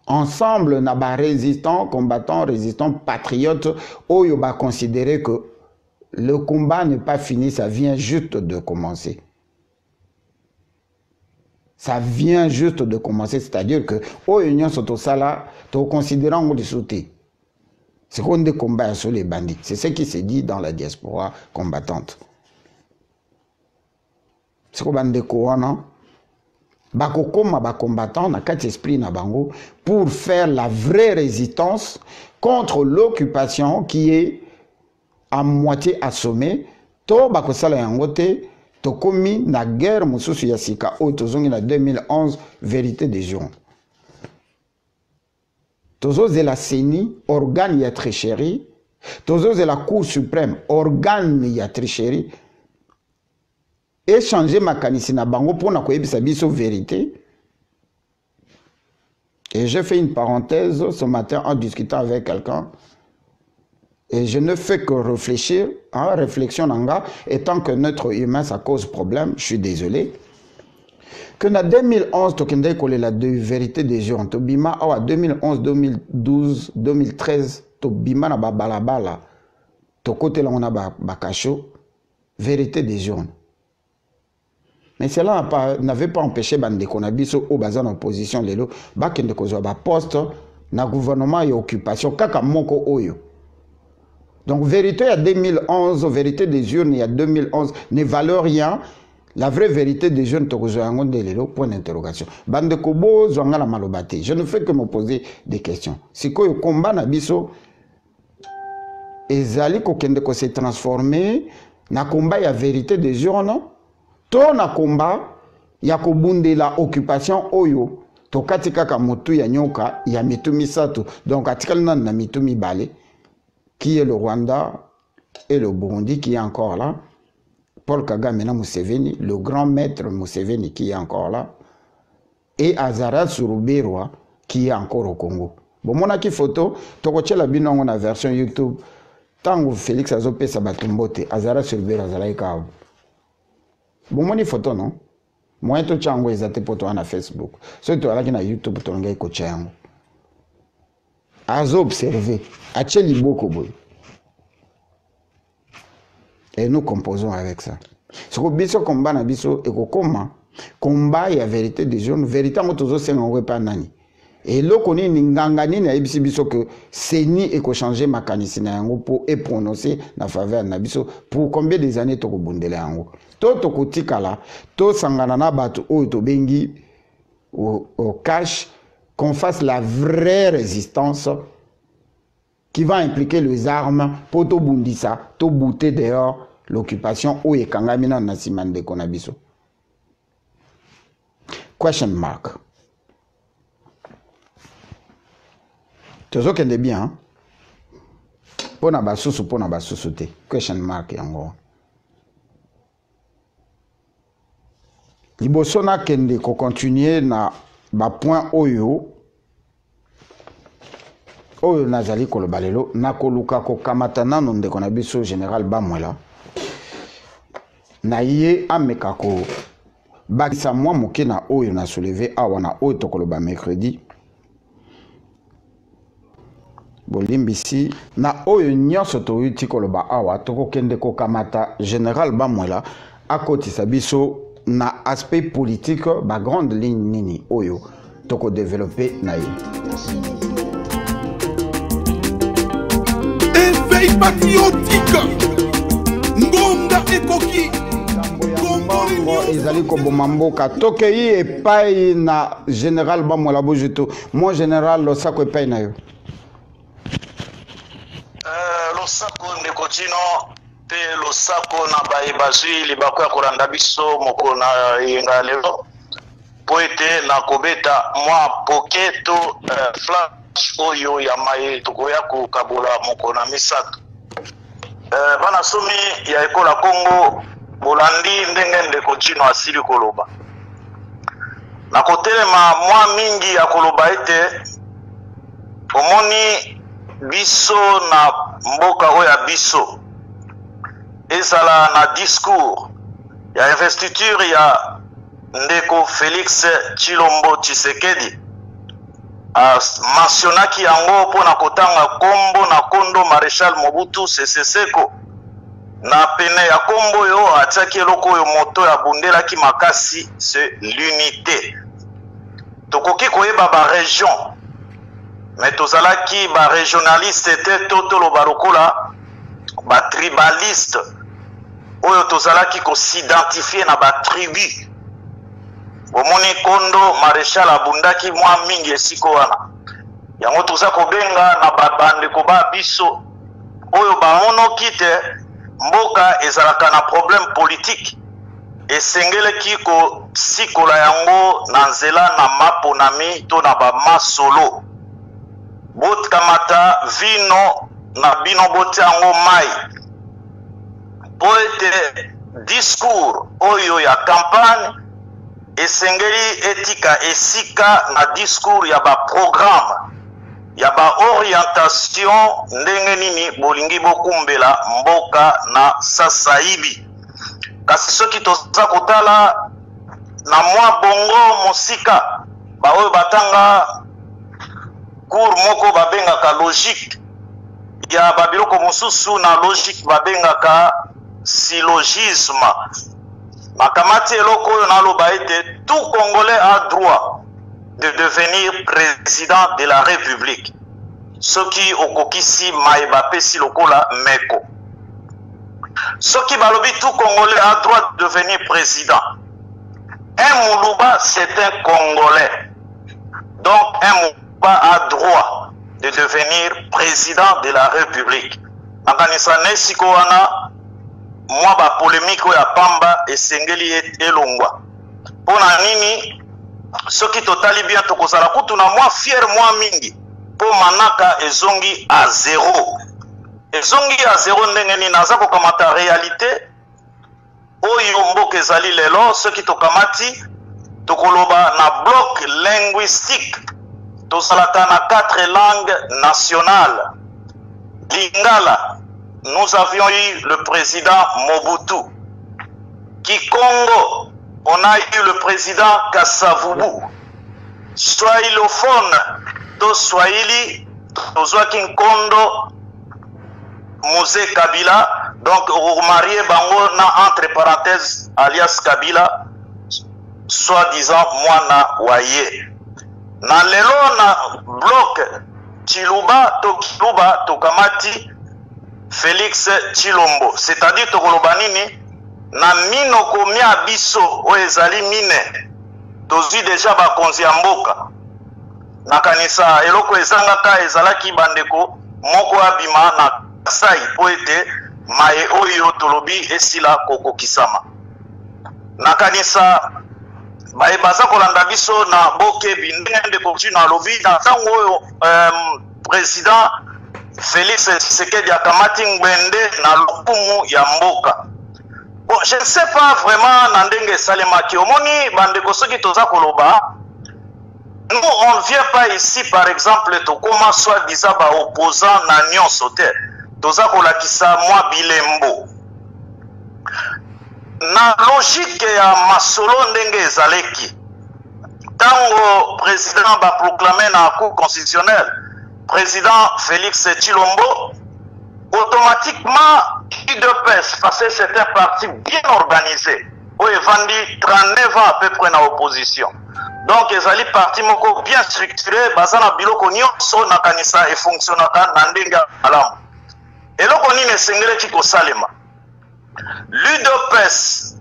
Ensemble na ba résistants, combattants, résistants, patriotes oyo ba considérer que le combat n'est pas fini, ça vient juste de commencer. Ça vient juste de commencer, c'est-à-dire que aux unions sont ça là, tout considérant qu'on les sauter. C'est qu'on des combats sur les bandits. C'est ce qui se dit dans la diaspora combattante. C'est qu'on bande couronne, bako koma ba combattant na quatre esprits na bango pour faire la vraie résistance contre l'occupation qui est à moitié assommé, to bakosala yangote, to komi na guerre mususu ya sika o tozongi na 2011 vérité des jours. Tozo de la CENI, organe ya tricherie, tozo de la Cour suprême, organe ya tricherie, échanger makanisi na bango pour na koyebisa biso vérité. Et j'ai fait une parenthèse ce matin en discutant avec quelqu'un. Et je ne fais que réfléchir, hein, réflexion nanga, étant que notre humain, ça cause problème, je suis désolé. que na 2011 tokende ko la de vérité des jours to bima awa 2011 2012 2013 to bima na ba balabala to côté là on a ba cacho vérité des jours. Mais cela n'avait pas empêché bande konabiso au bazan en opposition lelo ba kende ko zo ba poste na gouvernement et occupation kaka moko oyo. Donc vérité à 2011, vérité des urnes il y a 2011 ne valent rien. La vraie vérité des jeunes point d'interrogation. Bande kobo zwangala malobate. Je ne fais que me poser des questions. Si ko combat na biso ezali ko kende ko se transformer na combat ya vérité des jeunes to na combat ya ko bundela occupation oyo to katika ka motu ya nyoka ya mitumi sato. Donc atikal na mitumi balé qui est le Rwanda et le Burundi qui est encore là. Paul Kagame na Museveni, le grand maître Museveni qui est encore là, et Azara Suruberwa qui est encore au Congo. Bon, mon aki photo, tokoche la bino na version YouTube, tango Félix Azope Sabatumbote, Azara Suruberwa Zalaika. Bon, mon photo non? Moi to chango ezate poto na Facebook. So to alaki na YouTube to ngai ko chango. Azo observer, acheli boko boy. Et nous composons avec ça. Ce que biso combat na biso et comment combat ya vérité des jeunes vérité ngo tozo senga ngwe pa nani. Et loko ni nganga ni na ibisi biso que seni et ko changer makanisi na yango pour et prononcer na faveur na biso pour combien des années to ko bundela yango. To ko tikala to sangana na batu o to bengi au cash qu'on fasse la vraie résistance qui va impliquer les armes pour tout bundisa, tout bouter dehors l'occupation où est kangamina na simande konabiso. Question mark. Toujours qu'elle est bien. Pona basusu te. Question mark yango. Liboso na kende ko continuer na ba point oyo. Oyo nazali kolobalelo na koluka ko kamatana nonde kona biso général Bamwela na ye ameka ko bakisa mwa moke na oyo na soulever awa na oyo tokoloba mercredi bolimbisi na oyo nyonso toyuti koloba awa tokokende ko kamata général Bamwela akotisa biso na aspect politique ba grande ligne nini oyo toko développer na ye. Patriotique Ngonga Ekoki ezali ko bomamboka tokei epai na général Bamwela Bojeto mon général Losako epai na yo Losako ndeko chino pe Losako na baibazwi libako ya kolanda biso moko na yenga lelo poete na kobeta mwa poketo flash oyo ya maye tokoya ku kabola moko na misato bana somi ya ekola Kongo bolandi ndenge ndeko chino asili koloba na kotelema mwa mingi ya koloba ete omoni biso na mboka oya biso ezala na discours ya investiture ya ndeko Félix Tshilombo Tshisekedi mentionaki yango pona kotanga kombo na kondo Maréchal Mobutu Sese Seko na pene ya kombo yo atiaki eloko oyo moto ya bundelaki makasi c'est l'unité. Tokoki koyeba ba région mais tozalaki ba régionaliste te toloba lokola ba tribaliste oyo tozalaki ko s'identifier na ba tribu. Omoni kondo Maréchal abundaki mwa mingi esiko wana yango toza kobenga na babande ko ba biso oyo bamonoki te mboka ezalaka na problème politique esengeleki ko sikola yango na nzela na maponami to na bamasolo botamata vino na bino botiango mai po ete discours oyo ya campagne esengeli etika esika na discours ya ba programme ya ba orientation ndenge nini bolingi bokumbela mboka na sasa hivi kasi soki toza kotala na mwa bongo mosika baoyo batanga cours moko babengaka logique ya babiloko mosusu na logique babengaka syllogisme. Makamati eloko oyo naloba ete tout Congolais a droit de devenir président de la République. Soki okokisi maeba pesi lokola meko. Soki balobi tout Congolais a droit de devenir président. Un Moulouba c'est un Congolais. Donc un Moulouba a droit de devenir président de la République. Nakanisa nesiko wana mwa ba polémique ya pamba esengeli elongwa. Pona nini soki totali bien tokozala kutu na mwa fier mwa mingi po manaka ezongi a zéro. Ezongi a zéro ndenge nini naza kokamata réalité oyo mboka ezali lelo soki tokamati tokoloba na bloc linguistique tozalaka na 4 langues nationales. Lingala, nous avions eu le président Mobutu. Kikongo, on a eu le président Kasavubu. Swahilophone, to Swahili, Tozwa Kinkondo, Mose Kabila, donc marié bango na entre parenthèses alias Kabila, soi-disant Mwana Waye. Na lelo na bloc Chiluba to Kiluba to Kamati Félix Chilombo, c'est-à-dire to Kolobanini na mino komia biso o ezali mine tozwi deja bakonzi ya mboka na kanisa eloko ezangaka ezalaki bandeko moko abima na Kasai po ete maye oyo tolobi esila kokokisama na kanisa baye baza kolanda biso na boke bindende kokina lobi na tango oyo président Félix Tshisekedi akamati ngwende na lokumu ya mboka. Bon, je ne sais pas vraiment nandenge salemaki omoni bandeko soki toza koloba. Nous on ne vient pas ici par exemple to koma soi-disant ba opposant na nyonso te. Toza kolakisa mwa bilembo. Na logique ya masolo ndenge ezaleki. Tango président ba proclamer na cour constitutionnelle président Félix Chilombo, automatiquement, UDPS, parce que c'est un parti bien organisé, où il vendit 39 ans à peu près dans l'opposition. Donc, ils allaient parti bien structuré, basé dans le biloko nyonso na kanisa et fonctionnaka nandenga alam. Et là, on est sengele kiko salema. L'UDPS,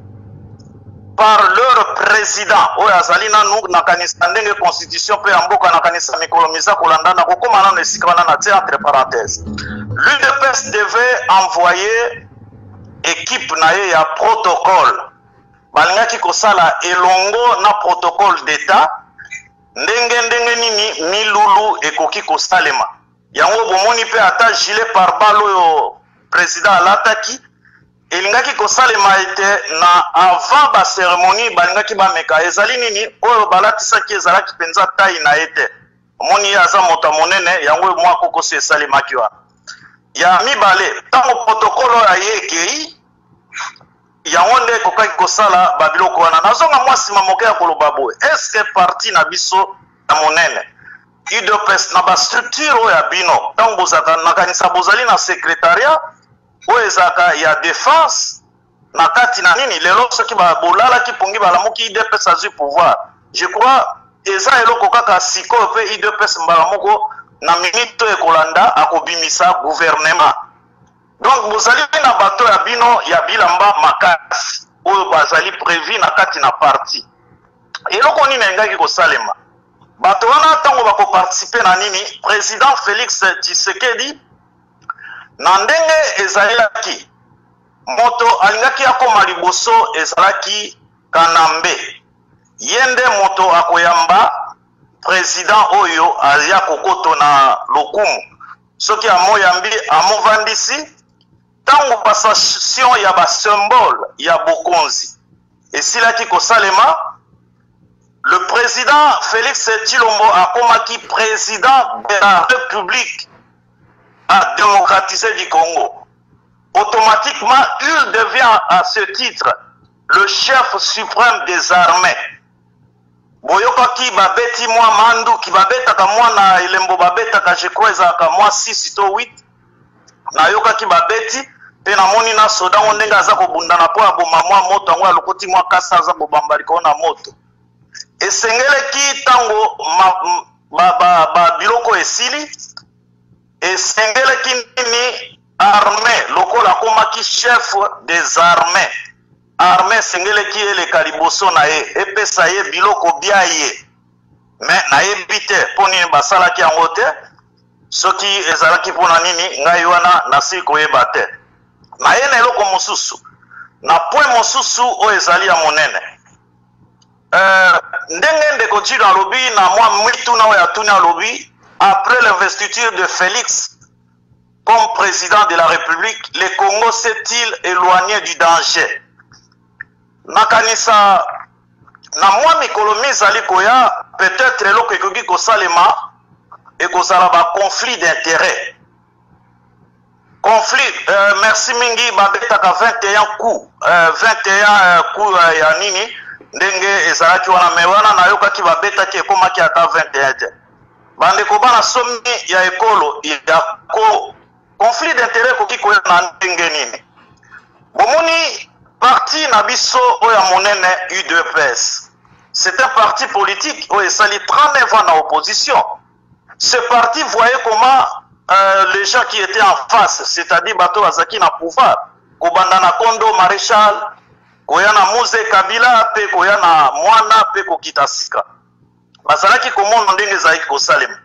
par leur président, Oyazali Nanou, Nakanisa Ndenge Constitution, peut Amboka Nakanisa Mikolomisa Kolanda, Nakokomana Nesikana Natia, entre parenthèses. L'UDPS devait envoyer équipe nae ya protocole. Balingaki Kosala Elongo na protocole d'État, Ndenge Nini, Milulu et Koki Kosalema. Yango Bomoni pe ata gilet par balle yo président Alataki. Elingaki kosalema ete na avant ba cérémonie balingaki ba meka ezali nini oyo balatisaki ezalaki penza tai na ete omoni aza moto monene yango mwa koko se salemaki wa ya mibale tango protocole ayekei yango nde kokaki kosala babiloko wana nazonga mwasi mamoke ya koloba boye est-ce que parti na biso na monene UDPS na ba structure oyo ya bino tango bozaka nakanisa bozali na secrétariat Ouezaka ya défense na kati na nini lelo soki ba bolala ki pongi balamuki IDPS azu pouvoir. Je crois eza eloko kaka siko pe IDPS mbalamoko na minute ekolanda akobimisa gouvernement. Donc bozali na bato ya bino ya bilamba makasi oyo bazali prévu na kati na parti. Eloko nini ngaki ko salema. Bato wana tango bako participer na nini président Félix Tshisekedi na ndenge ezalaki moto alingaki akoma liboso ezalaki Kanambe yende moto akoyamba président oyo alia kokoto na lokumu soki amoyambi amovandisi tango passation ya ba symbole ya bokonzi esilaki kosalema le président Félix Chilombo akomaki président de la République à démocratiser du Congo. Automatiquement, il devient à ce titre le chef suprême des armées. Boyoka ki babeti mwa mandu ki babeta ka mwana ilembo babeta ka je crois ka mwa 6 to 8 na yoka ki babeti pe na moni na soda ondenga za ko bundana po aboma mwa moto ngo alokoti mwa kasa za ko bambali ko na moto esengele ki tango ba biloko esili esengele ki nini armée lokola koma ki chef des armées armée sengele ki ele kaliboso na ye epesa ye biloko bia ye mais na ye bite poni basala ki yango te soki ezalaki pona nini ngai wana nasi koyeba te na ye na eloko mosusu na point mosusu o ezali ya monene ndenge ndeko Djilo alobi na mwa mituna oyo atuni alobi après l'investiture de Félix comme président de la République le Congo s'est-il éloigné du danger. Nakanisa na mwa mikolo mizali koya peut-être eloko ekoki kosalema ekozala ba conflit d'intérêt. Conflit merci mingi babetaka 21 coups 21 coups ya nini ndenge ezalaki wana me wana nayokaki babetaki ekomaki ata 21 te bandeko bana somi ya ekolo ya conflit d'intérêt koki koya na ndenge nini bomoni parti na biso oyo ya monene UDPS c'est un parti politique oyo esali 39 ans na opposition. Ce parti voyait comment les gens qui étaient en face, c'est-à-dire Bato Azaki na pouvoir, Kobandana Kondo Maréchal, Koyana Mouze Kabila, pe Koyana Mwana, pe Kokita Sika. Bazalaki comment ndenge zaïk ko salem.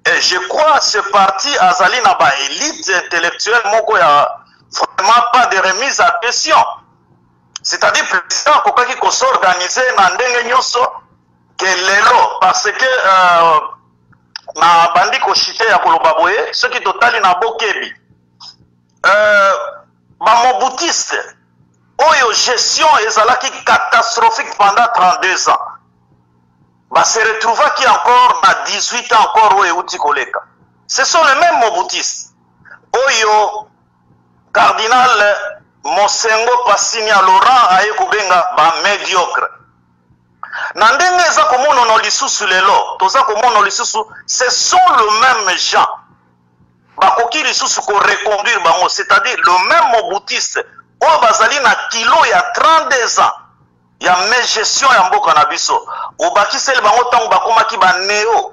Et je crois ce parti azali na ba élite intellectuelle moko ya vraiment pas de remise à question. C'est-à-dire président kokaki ko s'organiser na ndenge nyonso que lelo parce que na bandi ko chite ya koloba boye ceux qui totali na bokebi ba mobutiste oyo gestion ezalaki catastrophique pendant 32 ans ba se retrouva qui encore na 18 ans encore oyo uti koleka. Ce sont les mêmes moboutistes oyo cardinal Mosengo Pasinia Laurent aye kubenga ba médiocre. Na ndenge eza komono no lisusu lelo toza komono lisusu ce sont le même gens bakoki lisusu ko reconduire bango, c'est-à-dire le même moboutiste oyo bazali na kilo ya 32 ans ya me gestion ya mboka na biso obakiseli bango tango bakomaki ba néo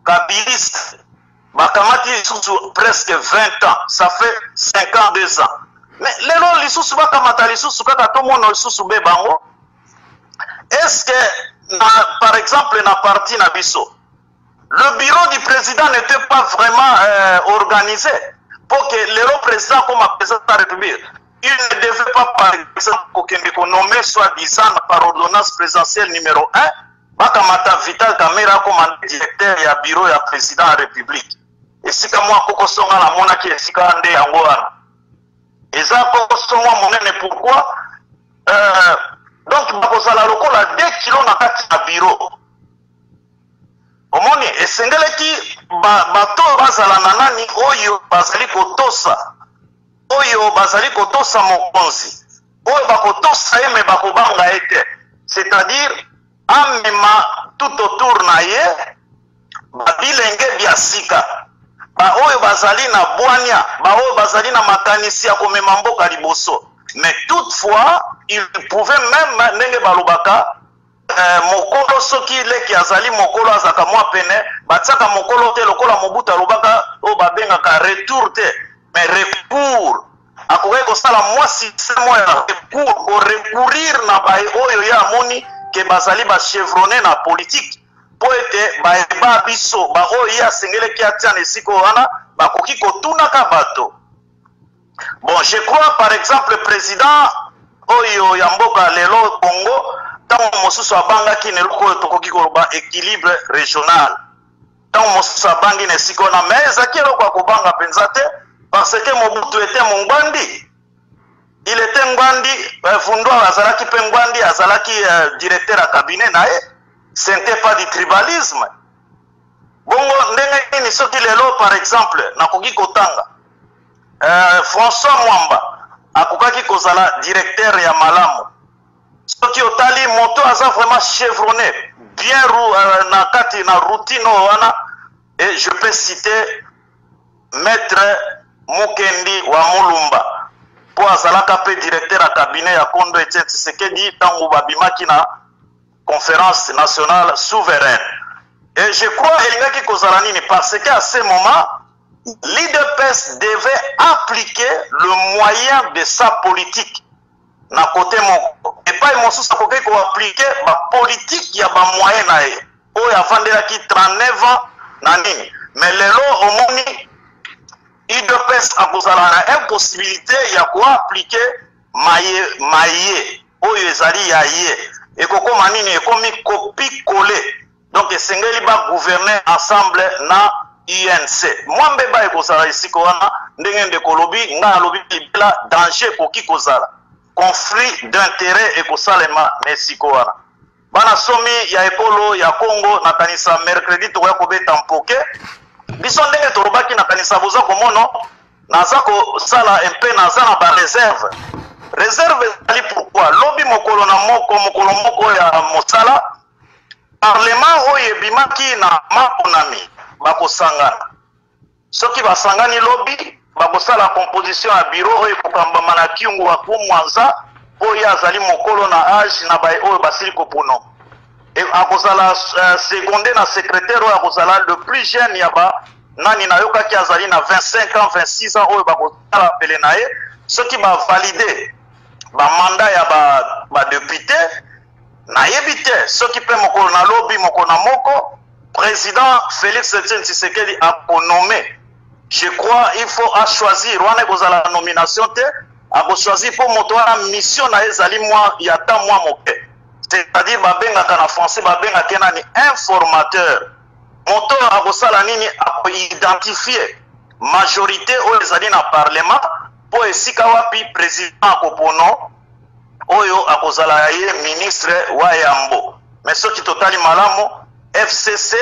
kabiliste bakamati lisusu presque 20 ans, ça fait 52 ans. Mais lelo lisusu bakamata lisusu kaka tomono lisusu be bango. Est-ce que, par exemple, na parti Nabiso, le bureau du président n'était pas vraiment organisé pour que le président, comme président de la République, il ne devait pas, par exemple, nommer soi-disant par ordonnance présidentielle numéro 1, Bakamata Vital Kamera comme directeur et bureau du président de la République. Et si comme moi, Koko Songa, la mona qui est si grande et angora. Et ça, Koko Songa, mon pourquoi donc, bakozala lokola 2 kilos na kati na bureau. Omoni, esengele ki bato bazala na nani oyo bazali kotosa. Oyo bazali kotosa mokonzi. Oyo bakotosa eme bakobanga ete. C'est-à-dire, amema tout autour na ye, babilenge biasika. Ba oyo bazali na bwanya, ba oyo bazali na makanisi ya komema mboka liboso. Mais toutefois, il pouvait même nenge balobaka mokolo soki leki azali mokolo azaka mwa pene batsaka mokolo te lokola mobuta lobaka o babengaka retour te mais recours akoki kosala mwa système ya recours ko recourir na baye oyo ya amoni ke bazali bachevronné na politique po ete bayeba biso ba oyo ya sengeleki atia na esika wana bakoki kotunaka bato. Bon, je crois par exemple le président Oyo Yamboka Lelo Congo, tant mosusu abanga ki ne loko tokoki koloba équilibre régional. Tant mosusu abangi ne sikona mais akelo kwa kubanga penzate parce que Mobutu était Mongwandi. Il était Ngwandi, Fundwa azalaki Pengwandi, azalaki directeur à cabinet nae. Ce n'était pas du tribalisme. Bongo ndenge ni soki lelo par exemple nakoki kotanga. François Mwamba akokaki kozala directeur ya malamu Ce qui otali moto aza vraiment chevronné, bien na kati na routine wana. Et je peux citer Maître Mukendi wa Mulumba pour azalaka pe directeur à cabinet ya Kondo Etienne Tshisekedi tangu babimaki na conférence nationale souveraine. Et je crois elingaki kozala nini parce qu'à ce moment l'IDPS devait appliquer le moyen de sa politique na côté moko et pas mosusu akoki ko appliquer ba politique ya ba moyen na ye oyo avandelaki 39 ans na nini. Mais lelo omoni IDPS akozala na impossibilité ya ko appliquer maye oyo ezali ya ye et kokoma nini ekomi copie coller. Donc esengeli ba gouverner ensemble na UNC. Moi mbeba ekozala isiko wana ndenge ndeko lobi nga lobi bila danger koki kozala conflit d'intérêt ekosalema mesiko wana bana somi ya ekolo ya Congo na kanisa mercredi tokoya kobeta mpoke biso ndenge torobaki na kanisa boza komono naza kosala mpe naza na ba réserve ali pourquoi lobi mokolo na moko ya mosala parlement oyo ebimaki na maponami bakosangana soki basangani lobi bakosala composition ya bureau oyo kokambama na kiungu wa kumwanza oyo azali mokolo na age na baye oyo basili kopono akozala seconde na secrétaire oyo akozala le plus jeune ya ba nani nayokaki azali na 25 ans 26 ans oyo bakosala pele na ye soki bavalide bamanda ya badepute nayebi te soki mpe mokolo na lobi mokolo na moko président Félix Etienne Tshisekedi a nommé. Je crois il faut choisir wana kozala nomination te a choisir pour moto na mission na ezali moi ya ta moi moke. C'est-à-dire babengaka na français babengaka nani informateur. Moto a kosala nini a identifier majorité oyo ezali na parlement po esika wapi président kopono oyo akozala ye ministre wa yambo. Mais soki totali malamu FCC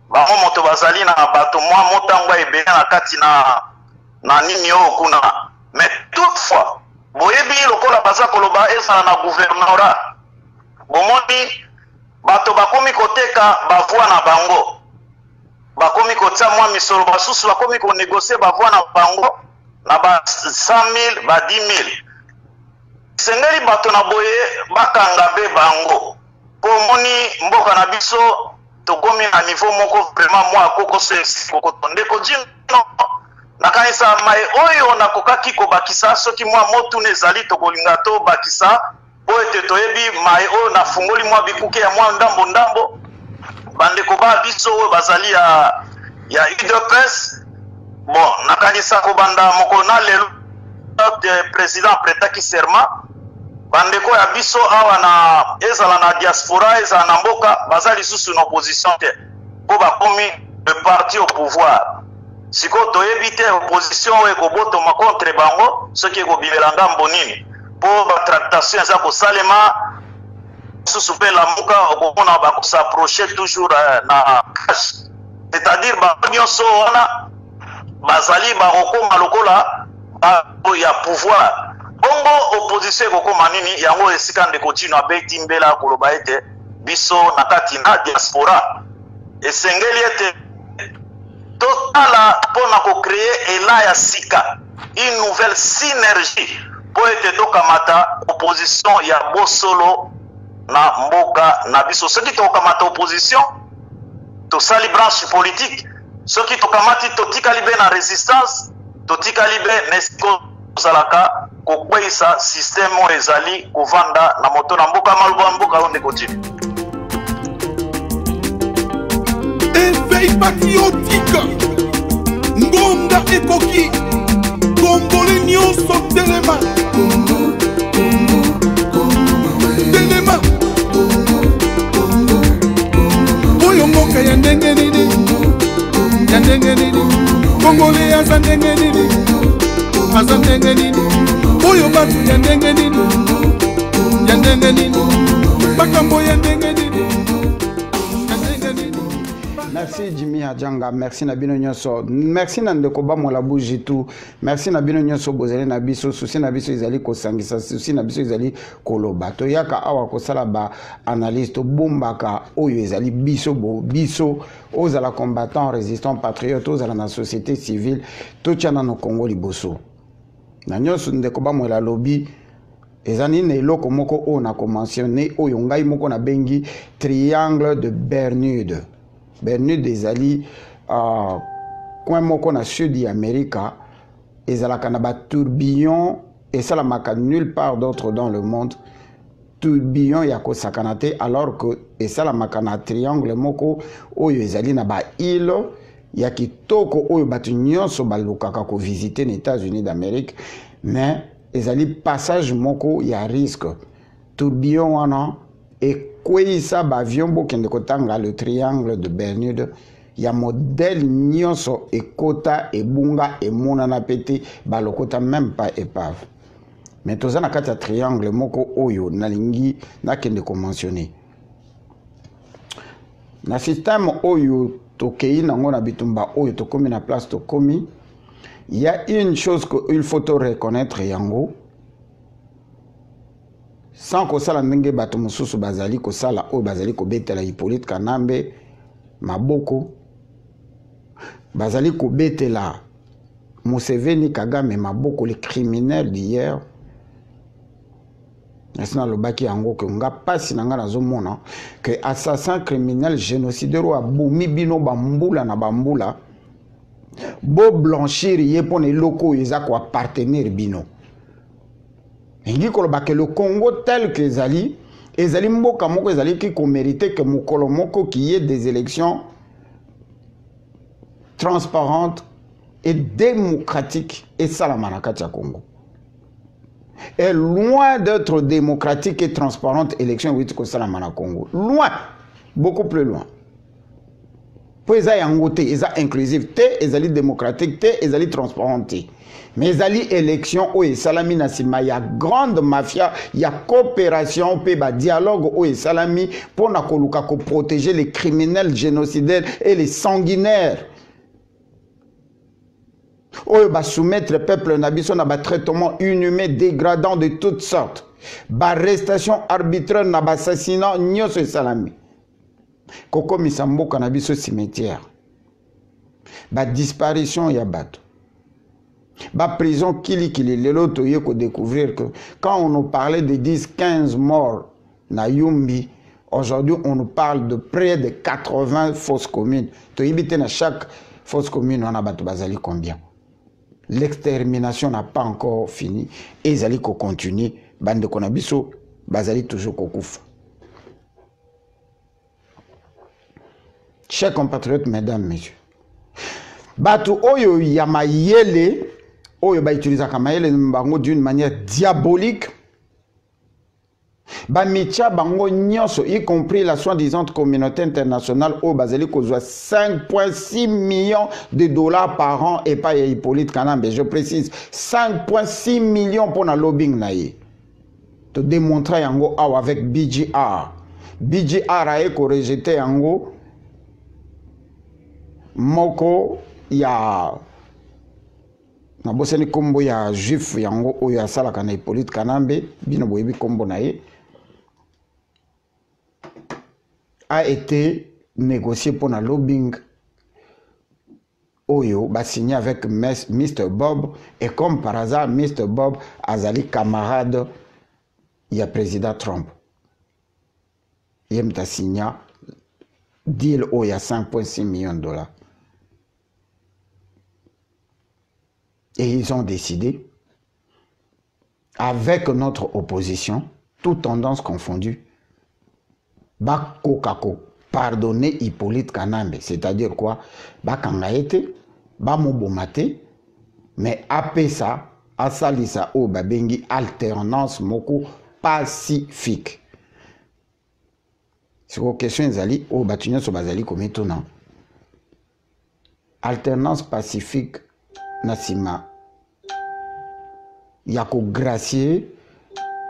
bango moto bazali na bato mwa motango ebele na kati na nini oyo kuna. Mais toutefois boyebi lokola baza koloba ezala na gouvernorat bomoni bato bakomi koteka bavoi na bango bakomi kotia mwa misolo basusu bakomi konégocier bavoi na bango na ba 100 000 ba 10 000 sengeli bato na boye bakanga be bango po moni mboka na biso tokomi na niveau moko vraiment moi koko sesi koko tonde ko jino nakanisa mai oyo nakokaki kobakisa soki mwa motu nezali tokolinga to bakisa po ete toyebi mai oyo nafungoli mwa bikuke ya mwa ndambo bandeko ba biso oyo bazali ya UDPS bon nakanisa kobanda moko na lelo président prêtaki serment bandeko ya biso awa na ezala na diaspora ezala na mboka bazali susu na opposition te po bakomi le parti au pouvoir siko toyebi te opposition oyo ekobotoma contre bango soki ekobimela ngambo nini po batractation eza kosalema susu mpe lamuka okomona bakosaproche toujours na cash c'est-à-dire bango nyonso wana bazali bakokoma lokola bato ya pouvoir bongo opposition ekokoma nini yango esika ndeko tino abeti mbela koloba ete biso na kati na diaspora esengeli ete totala mpona kocreye ela ya sika une nouvelle synergie po ete tokamata opposition ya bosolo na mboka na biso soki tokamata opposition tosali branche politique soki tokamati totikali be na résistance totikali be nesiko kozalaka kokweyisa système oyo ezali kovanda na moto na mboka maloba mboka oyo ndeko tini éveil patriotique ngonga ekoki kongole nyonso telema telema oyo mboka ya ndenge nini kongole aza ndenge nini aza ndenge nini oyo batu ya ndenge nini makambo ya ndenge nini. Merci Jimmy Adjanga, merci Nabino Nyoso, merci Nandekoba Molabuji tout, merci Nabino Nyoso Bozele Nabiso, souci Nabiso Izali Kosangisa, souci Nabiso Izali Koloba, Toyaka Awa Kosala ba analyste, Bombaka, Oyo Izali Biso, Biso, Ozala combattant, résistant, patriote, Ozala na société civile, Tochana no Congo Liboso. Nanyoso Ndekoba Mola Lobby, ezani ne loko moko o na ko mentionné oyo ngai moko na bengi triangle de Bermude. Bermude ezali coin moko na sud d'Amérique ezalaka na ba tourbillon esalamaka nulle part d'autre dans le monde. Tourbillon ya ko sakanate alors que esalamaka na triangle moko oyo ezali na ba île ya kitoko oyo batu nyonso balukaka ko visiter les États-Unis d'Amérique, mais ezali passage moko ya risque. Tourbillon wana et kweyisa ba avion bokende kotanga le triangle de Bermude ya modèle nyonso ekota ebunga emona na pete balokota même pas épave. Mais toza na kati ya triangle moko oyo nalingi nakende ko mentionner. Na système oyo tokei nango na bitumba oyo tokomi na place tokomi, il y a une chose qu'il faut reconnaître yango. Sans que ça la ndenge bato mususu bazali ko sala o bazali ko betela Hippolyte Kanambe maboko bazali ko betela Museveni Kagame maboko, les criminels d'hier. Esna lobaki yango ke nga pasi nanga nazomona que assassin criminel génocideur wa bumi bino bambula na bambula bo blanchir ye pone loko eza ko appartenir bino. Ngi koloba que le Congo tel que ezali mboka moko ezali ki ko mériter que mokolo moko qui y ait des élections transparentes et démocratiques et salamana kati ya Congo. Et loin d'être démocratique et transparente élection oui ko salamana Congo. Loin, beaucoup plus loin. Pour eza yango te, eza inclusive te, ezali démocratique te, ezali transparente te. Mais ezali élection o esalami na sima ya grande mafia, ya coopération pe ba dialogue o esalami pour na koluka ko protéger les criminels génocidaires et les sanguinaires. Oyo ba soumettre le peuple na biso na ba traitement inhumain dégradant de toutes sortes. Ba arrestation arbitraire na ba assassinat nyoso esalami. Koko misamboka na biso cimetière. Ba disparition ya bato. Ba prison kili lelo toye ko découvrir que quand on nous parlait de 10-15 morts na Yumbi, aujourd'hui on nous parle de près de 80 fausses communes. Toyibite na chaque fausse commune on a bato bazali combien? L'extermination n'a pas encore fini et ezali ko continue bande konabiso bazali toujours kokufa. Chers compatriotes, mesdames, messieurs, batu oyo ya mayele oyo ba utiliser mayele mbango d'une manière diabolique, ba micha bango nyonso y compris la soi-disant communauté internationale au bazali kozwa 5,6 millions de dollars par an et pas Hippolyte Kanambe, je précise 5,6 millions pour na lobbying na ye to démontrer yango awa avec BGR a ko rejeté yango moko ya na boseni kombo ya juif yango oyo asalaka na Hippolyte Kanambe bino boyebi kombo na ye a été négocié pour la lobbying oyo ba signé avec Mr. Bob et comme par hasard Mr. Bob azali camarade ya président Trump yemta signé deal oyo 5,6 millions de dollars. Et ils ont décidé, avec notre opposition, toutes tendances confondues, Bakokako, pardonner Hippolyte Kanambe. C'est-à-dire quoi? Bakangaete, Bamobomate, mais après ça, Asalisa o Babengi, alternance moko pacifique. C'est une question, Zali, o Batunyo Sobazali comme étonnant. Alternance pacifique. Nassima, il y a qu'au gracier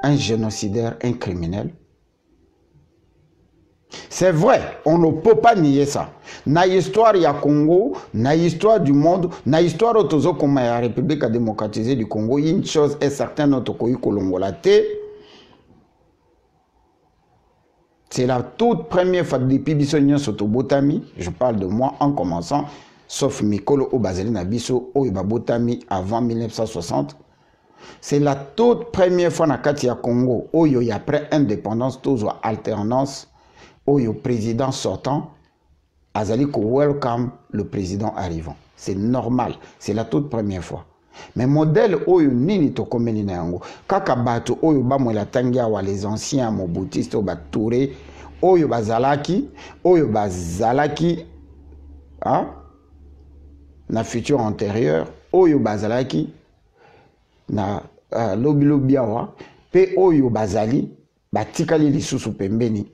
un génocidaire, un criminel. C'est vrai, on ne peut pas nier ça. Na histoire ya Congo, na histoire du monde, na histoire autozo comme la République démocratisée du Congo, une chose est certaine, notre pays kolongolate. C'est la toute première fois depuis Bissonnion Sotobotami, je parle de moi en commençant, sauf Mikolo Obazeli Nabiso, Oyababotami avant 1960. C'est la toute première fois dans le Congo, où il y a après indépendance, toujours alternance, où il y a président sortant, Azali ko welcome le président arrivant. C'est normal, c'est la toute première fois. Mais modèle oyo nini to komeni na yango kaka bato oyo bamwela tangia wa les anciens mobutistes ba Touré oyo bazalaki hein na futur antérieur oyo bazalaki na lobi awa pe oyo bazali batikali lisusu pembeni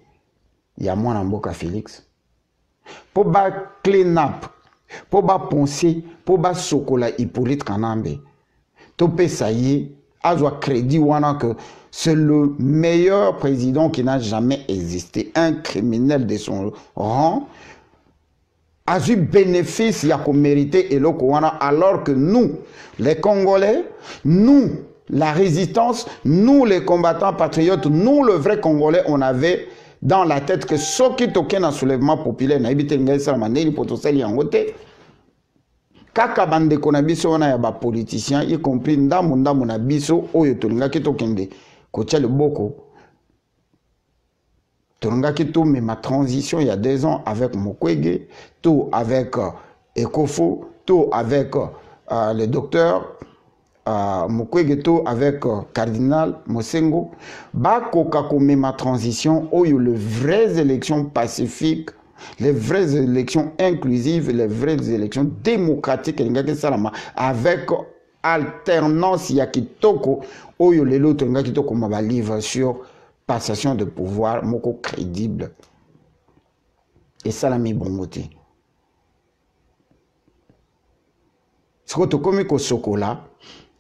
ya mwana mboka Félix po ba clean up pour ba penser, pour ba sokola Hippolyte Kanambe. Topé ça y est, a crédit wana que c'est le meilleur président qui n'a jamais existé, un criminel de son rang, a eu bénéfice y a qu'on mérité et l'oko wana alors que nous, les Congolais, nous, la résistance, nous les combattants patriotes, nous le vrai Congolais, on avait dans la tête que ce qui toquait dans soulèvement populaire na ibite ngai sa maneli potoseli yangote kaka bande konabiso wana ya ba politiciens y compris ndamu na biso oyo tolinga ki tokende ko tia le boko tolinga ki to mais ma transition il y a 2 ans avec Mukwege, tout avec Ekofo, tout avec le docteur Mukwege, tout avec cardinal Mosengo bakoka kome ma transition oyo les vraies élections pacifiques, les vraies élections inclusives, les vraies élections démocratiques avec alternance ya kitoko oyo lelo tonga kitoko ma livre sur passation de pouvoir moko crédible et ça la mi bongote sikoto komi ko sokola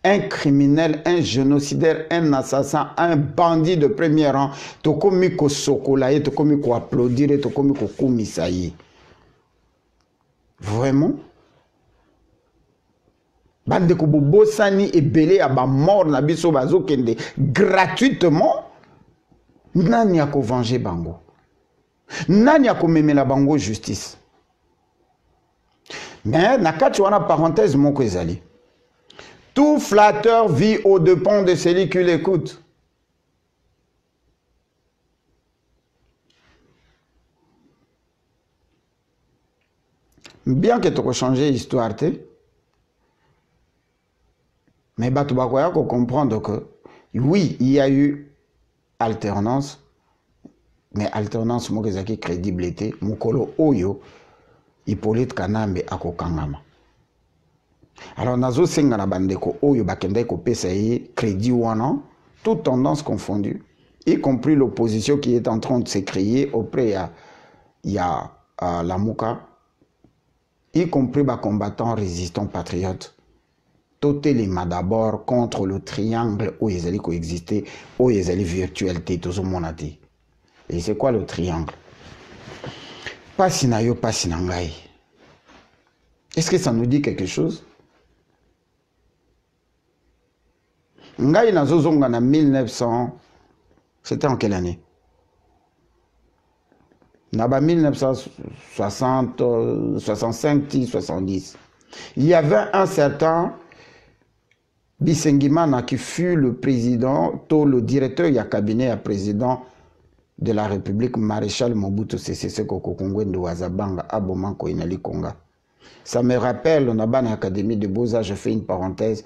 un criminel, un génocidaire, un assassin, un bandit de premier rang, to komi ko sokolaye, to komi ko applaudir, to komi ko komisaye. Vraiment? Bande ko bobosani ebele ya ba mort na biso bazo kende gratuitement. Nani a ko venger bango? Nani a ko memela bango justice? Mais nakati wana parenthèse moko ezali. Tout flatteur vit aux dépens de celui qui l'écoute. Bien que tu aies changé l'histoire, mais tu vas comprendre que oui, il y a eu alternance, mais alternance, moi, qui crédibilité, Mukolo Oyo, Hippolyte Kanambe akokangama. Alors, nazo senga na bandeko oyo bakende ko pesa yi crédit wana, toute tendance confondue, y compris l'opposition qui est en train de se créer auprès il y a la Mouka, y compris les combattants résistants patriotes. Tout élément d'abord contre le triangle où ils allaient coexister, où ils allaient virtualité, tout ce monde a dit. Et c'est quoi le triangle? Pas sinayo, pas sinangai. Est-ce que ça nous dit quelque chose? Ngai nazozonga na 1900, c'était en quelle année? Naba 1960, 65, 70. Il y avait un certain Bisengimana qui fut le président, le directeur du cabinet à président de la République, maréchal Mobutu Sese Seko Kokongwendo Wazabanga Abomanko Inali Konga. Ça me rappelle, on a ban Académie de Beaux-Arts, je fais une parenthèse,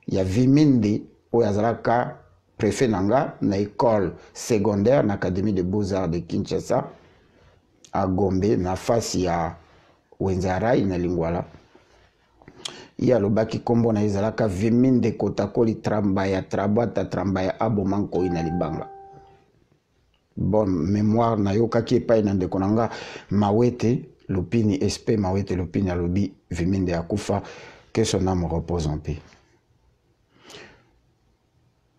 il y a Vimindi, au Yazaraka, préfet Nanga, na école secondaire, na Académie de Beaux-Arts de Kinshasa, à Gombe, na face ya Wenzara, na Lingwala. Il y a le baki kombo na Yazaraka, Vimindi Kotakoli, Trambaya, Trabata, Trambaya, Abomanko Inalibanga. Bon, mémoire, na yoka qui est pas inande konanga, Mawete, Lupini, SP, Mawete, Lupini, Alobi, Vimindi Akufa, que son âme repose en paix.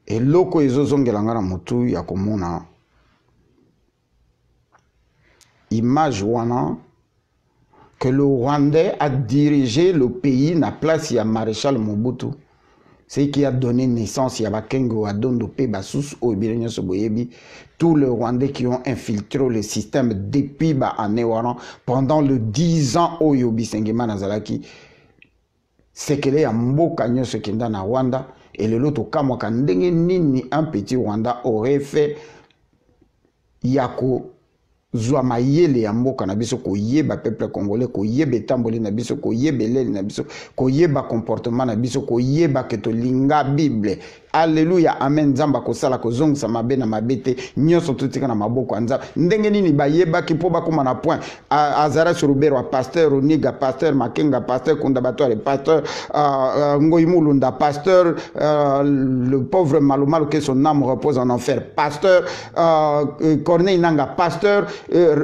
Et loko ezozongelanga na mutu ya komona image wana que le Rwandais a dirigé le pays na place ya maréchal Mobutu. C'est qui a donné naissance à Bakengo Adondo Pe Basus Obirenyo Soboyebi, tous les Rwandais qui ont infiltré le système depuis Anewaran pendant le 10 ans au Yobi Sengema Nazalaki. C'est que les Amboka Nyoso Kenda na Rwanda et le loto Kamwaka Ndenge Nini un petit Rwanda aurait fait Yako. Zwa mayele ya mboka na biso ko yeba peuple congolais ko yeba tamboli na biso ko yeba leli na biso ko yeba comportement na biso ko yeba ke to linga bible. Alléluia, amen. Nzamba ko sala ko zongisa mabe na mabete nyonso tutika na maboko anza ndenge nini bayeba ki po bakoma na point azara surubero pasteur Oniga, pasteur Makenga, pasteur Kundabatware, pasteur Ngoimulunda, pasteur le pauvre Malumalo que son âme repose en enfer, pasteur Corneille Nanga, pasteur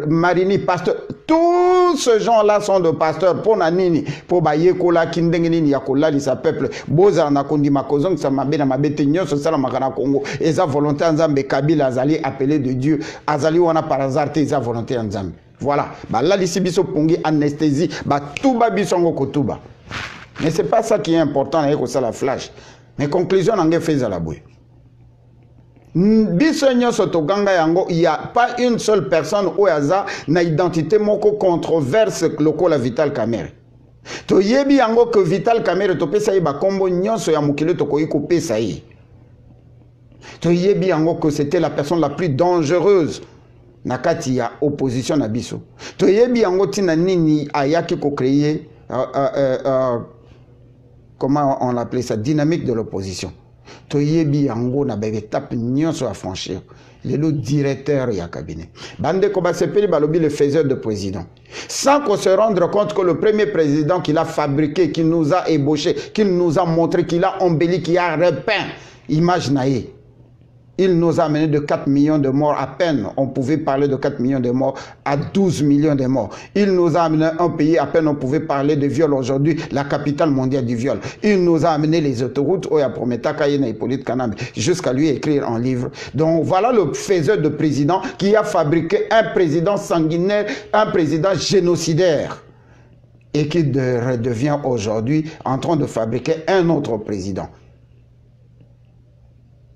Marini, pasteur, tous ces gens-là sont de pasteurs pour nanini pour bayekola kindenge nini yakola li sa peuple boza na kondima kozong sa mabe na mabete nyonso sala makana Congo eza volonté nzambe Kabila azali appelé de Dieu azali wana par hasard te eza volonté nzambe. Voilà, bah là lisi biso pongi anesthésie bah tout ba bisongo kotuba. Mais c'est pas ça qui est important na ko sala flash. Mais conclusion ngé feza la boy. Biso nyonso toganga yango, il y a pas une seule personne au hasard na identité moko controverse lokola Vital Kamerhe. To yebi yango que Vital Kamerhe to pesa ba kombo nyonso ya mukile to koyi ko pesa yi. To yebi yango que c'était la personne la plus dangereuse na kati ya opposition na biso. To yebi yango tina nini ayaki ko créer comment on l'appelait ça, dynamique de l'opposition. To yebi yango na ba étape nyonso à franchir. Le directeur et cabinet. Bande Kobasepeli Balobi le faiseur de président. Sans qu'on se rende compte que le premier président qu'il a fabriqué, qu'il nous a ébauché, qu'il nous a montré, qu'il a embelli, qu'il a repeint, image naïe. Il nous a amené de 4 millions de morts à peine. On pouvait parler de 4 millions de morts à 12 millions de morts. Il nous a amené un pays à peine on pouvait parler de viol aujourd'hui, la capitale mondiale du viol. Il nous a amené les autoroutes, Oya Prometa Kayena Hippolyte Kanambe, jusqu'à lui écrire un livre. Donc voilà le faiseur de président qui a fabriqué un président sanguinaire, un président génocidaire. Et qui devient aujourd'hui en train de fabriquer un autre président.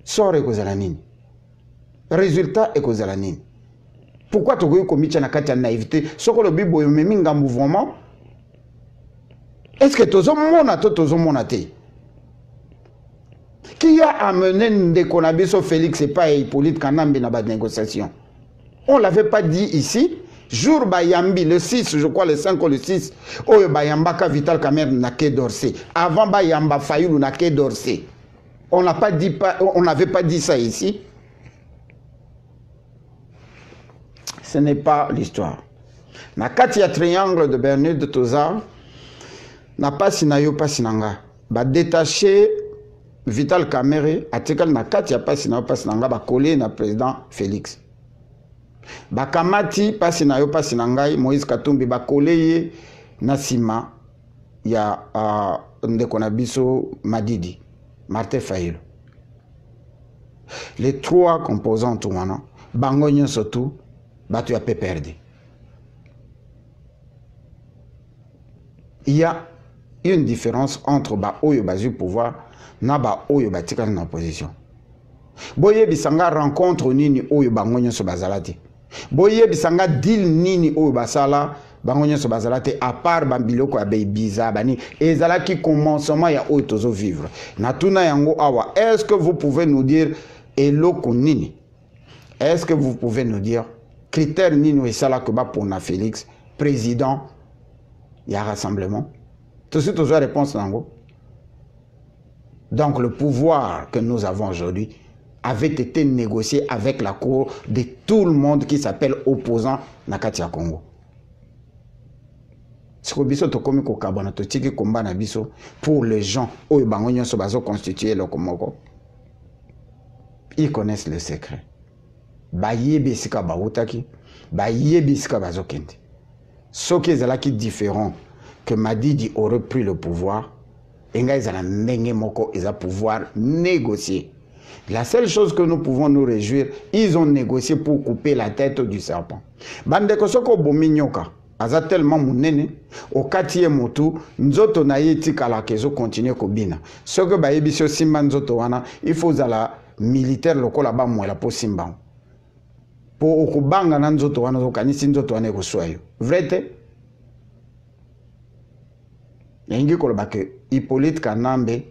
Sort et cause à la nini. Résultat et cause à la nini. Pourquoi tu as commis na kati naïveté? Ce que le Bible est un mouvement. Est-ce que tu as monaté? Qui a amené Ndekonabiso Félix et pas Hippolyte Kanambe dans la négociation? On ne l'avait pas dit ici. Jour Bayambi, le 6, je crois le 5 ou le 6, Oyo Bayambaka Vital Kamerhe n'a que Dorsé. Avant Bayamba Fayoulou n'a que Dorsé. On n'avait pas dit ça ici. Ce n'est pas l'histoire. Na kati ya triangle de Bermude de Toza, na pas sinayo pas sinanga. Ba détaché Vital Kamerhe, atikal na kati ya pas sinayo pas sinanga ba collé na président Félix. Ba kamati pas sinayo pas sinangai Moïse Katumbi ba collé na sima ya ndeko na biso Madidi. Martin Fayulu. Les trois composants tout maintenant, Bangonyo surtout, tu as perdu. Il y a une différence entre Oyo Bazu pouvoir na Oyo Batikal en opposition. Boye bisanga rencontre nini Oyo Bangonyo so bazalati. Boye bisanga deal nini Oyo basala Bangonyo so bazalate à part bambiloko ya biza bani ezalaki commencement ya oyo tozo vivre natuna yango awa. Est-ce que vous pouvez nous dire eloko nini? Est-ce que vous pouvez nous dire critère nini esala que ba pour na Félix président ya rassemblement? Tout de suite aux réponse nango. Donc le pouvoir que nous avons aujourd'hui avait été négocié avec la cour de tout le monde qui s'appelle opposant na kati ya Congo. Pour les gens ils connaissent le secret. Ce qui est différent que Madidi aurait pris le pouvoir, ils ont pouvoir négocier. La seule chose que nous pouvons nous réjouir, ils ont négocié pour couper la tête du serpent. Bandeko soko bominyoka, aza tellement munene, au katiye motu, nzoto na yeti kala kezo continue kobina. Soko ba yebisio simba nzoto wana, il faut zala militaire lokola ba mwela po simba. Po okubanga na nzoto wana zokanisi nzoto wana ekoswayo. Vrai te? Yengi koloba que Hippolyte Kanambe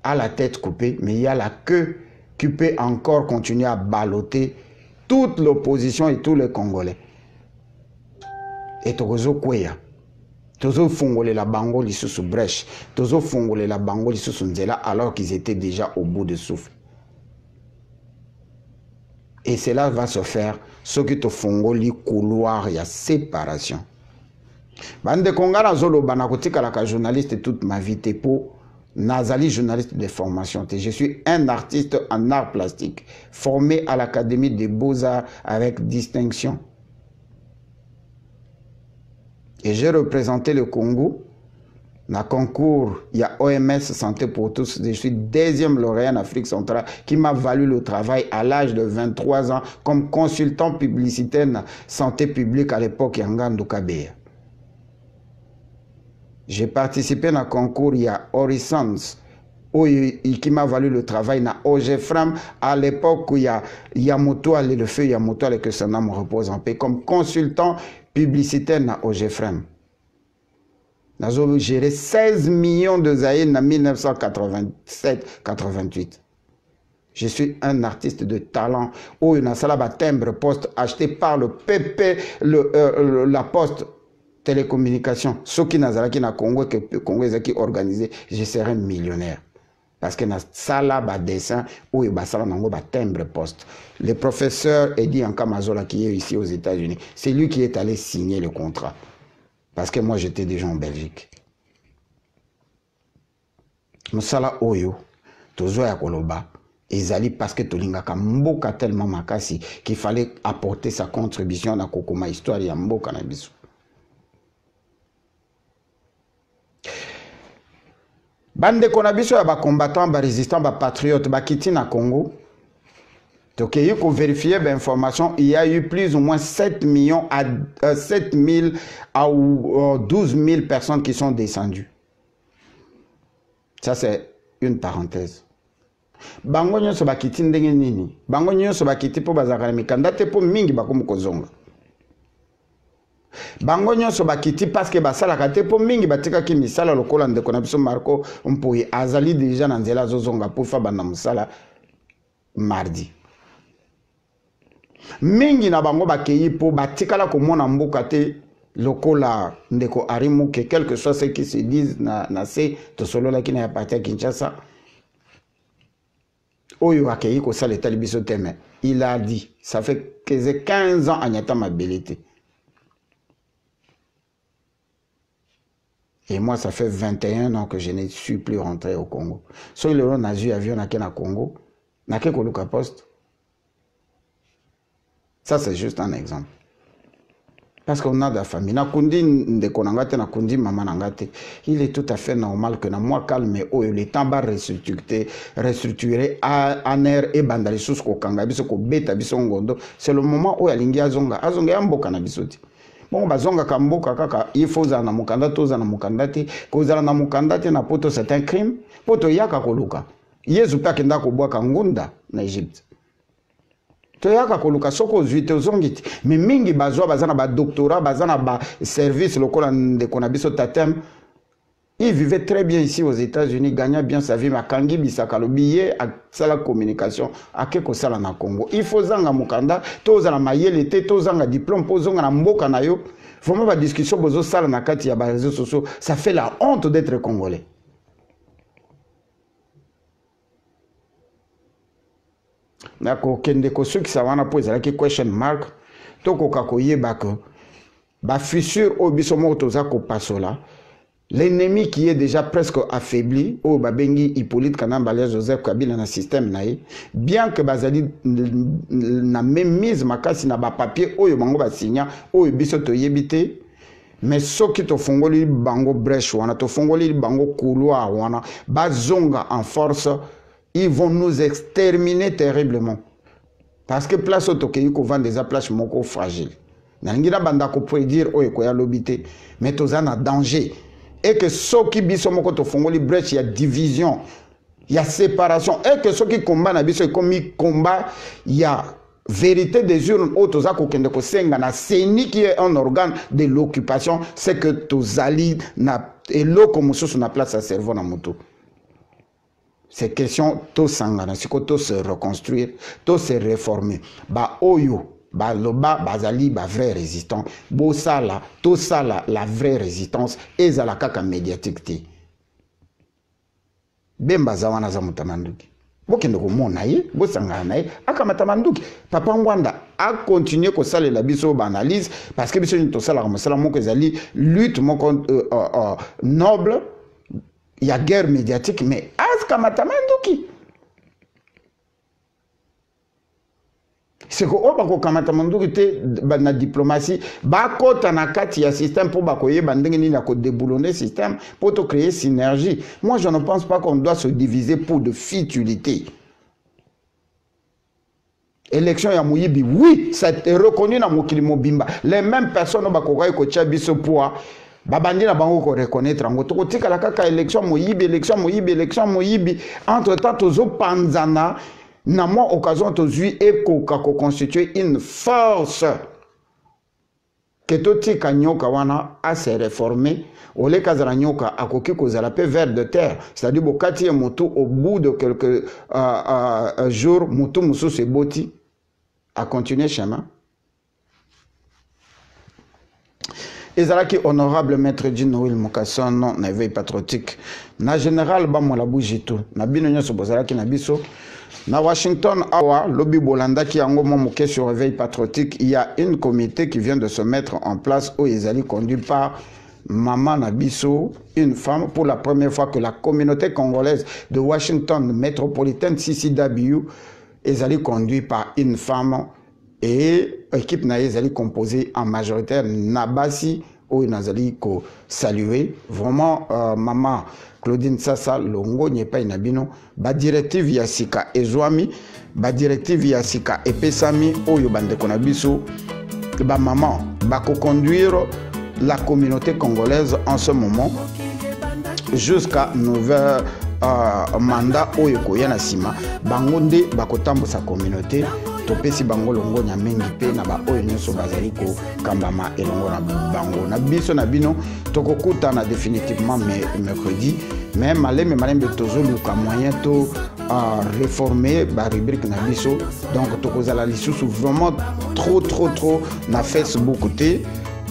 a la tête coupée, mais il y a la queue qui peut encore continuer à balloter toute l'opposition et tous les Congolais. Et tozo kweya, tozo fongole la bango li sous brèche, tozo fongole la bango li sous nzela alors qu'ils étaient déjà au bout de souffle. Et cela va se faire ce qui te fongoli couloir, il y a séparation. Bande Kongara Zolo Banakotika la journaliste toute ma vie pour Nazali journaliste de formation. Je suis un artiste en art plastique formé à l'Académie des Beaux-Arts avec distinction. Et j'ai représenté le Congo dans le concours, il y a OMS Santé pour tous. Je suis deuxième lauréat en Afrique centrale qui m'a valu le travail à l'âge de 23 ans comme consultant publicitaire en santé publique à l'époque Yangandu Kabeya. J'ai participé dans le concours, il y a Horizons, qui m'a valu le travail dans OGFRAM, à l'époque où il y a Yamoto, le feu Yamoto, que son âme repose en paix, comme consultant publicitaire dans OGFRAM. J'ai géré 16 millions de zaïs en 1987-88. Je suis un artiste de talent. Où il y a un timbre poste acheté par le PP, la poste. Télécommunication, ceux qui n'ont pas Congo, que le Congo est organisé, je serai millionnaire. Parce que dans sala ba dessin ou il basala nango ba timbre poste. Le professeur Eddie Ankamazola qui est ici aux États-Unis, c'est lui qui est allé signer le contrat. Parce que moi j'étais déjà en Belgique. Mosala oyo tozo ya koloba ezali parce que tolingaka mboka tellement makasi qu'il fallait apporter sa contribution na kokoma histoire ya mboka na biso. Bande konabiso ya ba combattants, ba résistants, ba patriotes, ba kiti na Congo. Donc il faut vérifier l'information, il y a eu plus ou moins 7 000 à 12 000 personnes qui sont descendues. Ça c'est une parenthèse. Bango nyonso ba kiti ndenge nini? Bango nyonso ba kiti po bazakala mikanda te po mingi bakomo kozonga. Bango nyonso bakiti parce que basalaka te po mingi batika ki misala lokola ndeko na biso Marco Mpoyi azali déjà na nzela zozonga po fa bana musala mardi. Mingi na bango bakeyi po batikala komona mboka te lokola ndeko Arimuke, quel que soit ce qui se disent na se to solo la kina ya parti ya Kinshasa. Oyo akeyi ko sala etali biso teme. Il a dit, ça fait 15 ans anyata mabelité. Et moi, ça fait 21 ans que je ne suis plus rentré au Congo. So le ron azu avion na Congo, na ke koluka poste. Ça c'est juste un exemple. Parce qu'on a de la famille. Na kundi ndeko nangate na kundi mama nangate. Il est tout à fait normal que na moi calme oh le temps ba restructurer en air et bandali sous ko kanga biso ko beta biso ngondo. C'est le moment où alingi azonga ya mboka na bisoti. Bon bazonga kamboka kaka il faut za na mukanda to za na mukanda te ko za na mukanda te na poto c'est un crime poto yaka koluka yezu pa kenda ko bwaka ngunda na Egypte to yaka koluka soko zuite ozongiti mais mingi bazwa bazana ba doctorat bazana ba service lokola ndeko na biso tatem. Il vivait très bien ici aux États-Unis, gagnait bien sa vie, makangi bisaka lo billet à la communication à quelque sala na Congo. Il faut zanga mukanda, toza na mayele te, toza na diplôme, pozonga na mboka na yo. Vraiment la discussion bozo sala na kati ya ba réseaux sociaux, ça fait la honte d'être congolais. Nako kende ko ceux qui sawana poser la question mark, toko kakoye bako ba fissure au bisomo toza ko pasola. L'ennemi qui est déjà presque affaibli, au Babengi Hippolyte Kanamba Joseph Kabila na système naï, bien que Bazali na même mise makasi na ba papier oyo bango ba signa oyo biso to yebite, mais soki to fongoli bango brèche wana to fongoli bango couloir wana bazonga en force ils vont nous exterminer terriblement. Parce que place au Tokyo qu'on vend des places moko fragiles. Nangina banda ko prédire o ko ya lobité, mais toza na danger. Et que ceux qui biso moko to fongoli brèche, il y a division, il y a séparation. Et que ceux qui combattent na biso comme combat, il y a vérité des urnes au toza ko kende ko senga na seni qui est un organe de l'occupation, c'est que tozali na eloko mususu na place à cerveau na moto. C'est question to sangana, c'est que to se reconstruire, to se réformer. Ba oyo ba loba bazali ba vrai résistant bo sala to sala la vraie résistance ezala kaka médiatique te bemba zawana za mutamanduki bokende ko mona ye bo sangana na ye aka matamanduki papa ngwanda a continuer ko sala la biso ba analyse parce que biso ni to sala ko sala moko ezali lutte moko noble, il y a guerre médiatique mais aka matamanduki. C'est que on va kamata mandukite na diplomatie bakota na kati ya système pour bakoye bandenge ni na ko déboulonner système pour te créer synergie. Moi je ne pense pas qu'on doit se diviser pour de futilité. Élection ya Moyibi, oui, ça est reconnu dans Mokili Mobimba. Les mêmes personnes bakoye ko chabiso poa babandi na bango ko reconnaître ngo to tika la kaka élection Moyibi, élection Moyibi, élection Moyibi. Entre temps tozo panzana na moi occasion tozui ekoka ko constituer une force que toti kanyoka wana a se réformer ole kazara nyoka akoki kozala pe vers de terre, c'est-à-dire bokati moto au bout de quelques jours moto mususu eboti a continuer chemin. Ezalaki honorable maître Jean Noël Mokasson na éveil patriotique na général Bamola Boujitu na bino nyoso bozalaki na biso. Na Washington, awa, lobby Bolanda qui a un moment sur réveil patriotique, il y a une comité qui vient de se mettre en place où ils allaient conduit par Maman Nabiso, une femme, pour la première fois que la communauté congolaise de Washington métropolitaine, CCW, ils allaient conduit par une femme et l'équipe naïe allait composée en majoritaire Nabasi, où ils allaient saluer. Vraiment, Maman Claudine Sassa Longo n'est pas inabino ba directive yasika ezwami ba directive yasika epesami oyo bande konabiso ba maman ba ko conduire la communauté congolaise en ce moment jusqu'à nouvel mandat oyo koyana sima bangonde ba kotambo sa communauté topesi bango longo nya mengi pe na ba oyo nyoso bazali ko kambama elongo na bango na biso na bino tokokuta na définitivement mercredi mais malem tozo luka moyen to réformer ba rubrique na biso donc tokozala lisusu vraiment trop na Facebook côté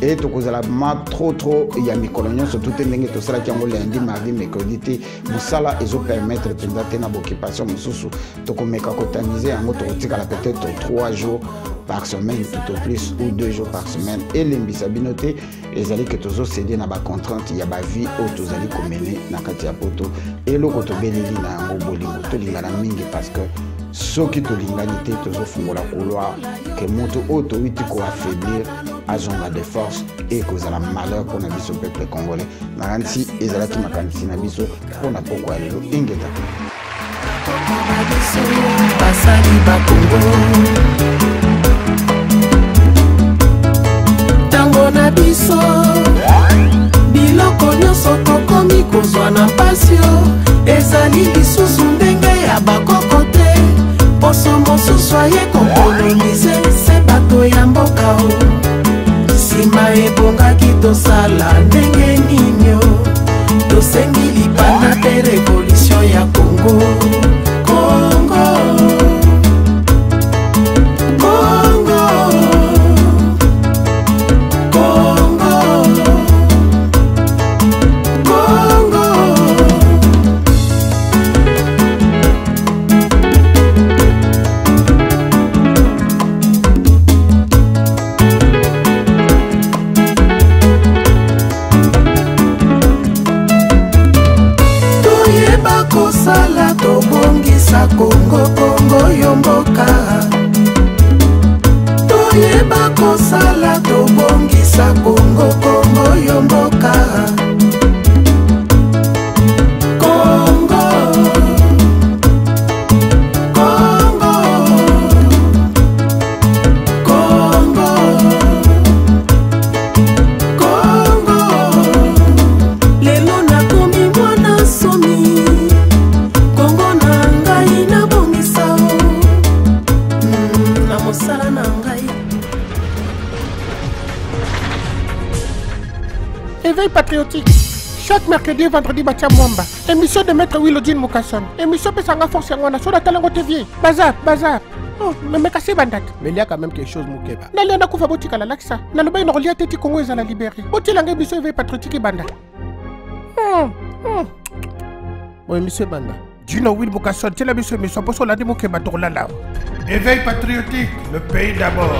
et tokozala ma trop ya mikolonyo surtout ndenge to sala kiango lundi mardi mercredi te musala ezo permettre pendate na occupation mususu tokomeka kotaniser yango tokotika la peut-être 3 jours par semaine tout au plus ou 2 jours par semaine et l'embisa binoté ezali que tozo céder na ba contrainte ya ba vie o tozali komene na kati ya poto et loko to beleli na yango bolingo to lingana mingi parce que soki to lingani te tozo fungola couloir que moto auto witi ko affaiblir azonga de force et kozala malheur pour na biso peuple congolais naransi ezalaki makanisi na biso pona poko ya lelo ingeta basali bakongo tango na biso biloko nyonso tokomi kozwa na pasio ezali lisusu ndenge ya bakoko te poso mosusu aye kokolonize se bato ya mboka o nsima ebongaki tosala ndenge ninyo tosengi lipanda te revolution ya Congo sala tobongisa Congo yomboka toyeba kosala tobongisa Congo yomboka Congo Éveil patriotique. Chaque mercredi et vendredi, Batia Mwamba. Émission de Maître Willodine Mukasson. Émission Pesanga Force Yangwana sur la Talango TV. Bazar. Oh, mais cassé bandat. Mais il y a quand même quelque chose, Moukeba. N'a pas de botika la laxa. N'a pas de relié à Teti Congo et à la libérer. Boti langue émission éveil patriotique et banda. Oui, monsieur Banda. Dino Will Mukasson, c'est la mission, mais son poste, on l'a dit Moukeba, Tourla là. Éveil patriotique, le pays d'abord.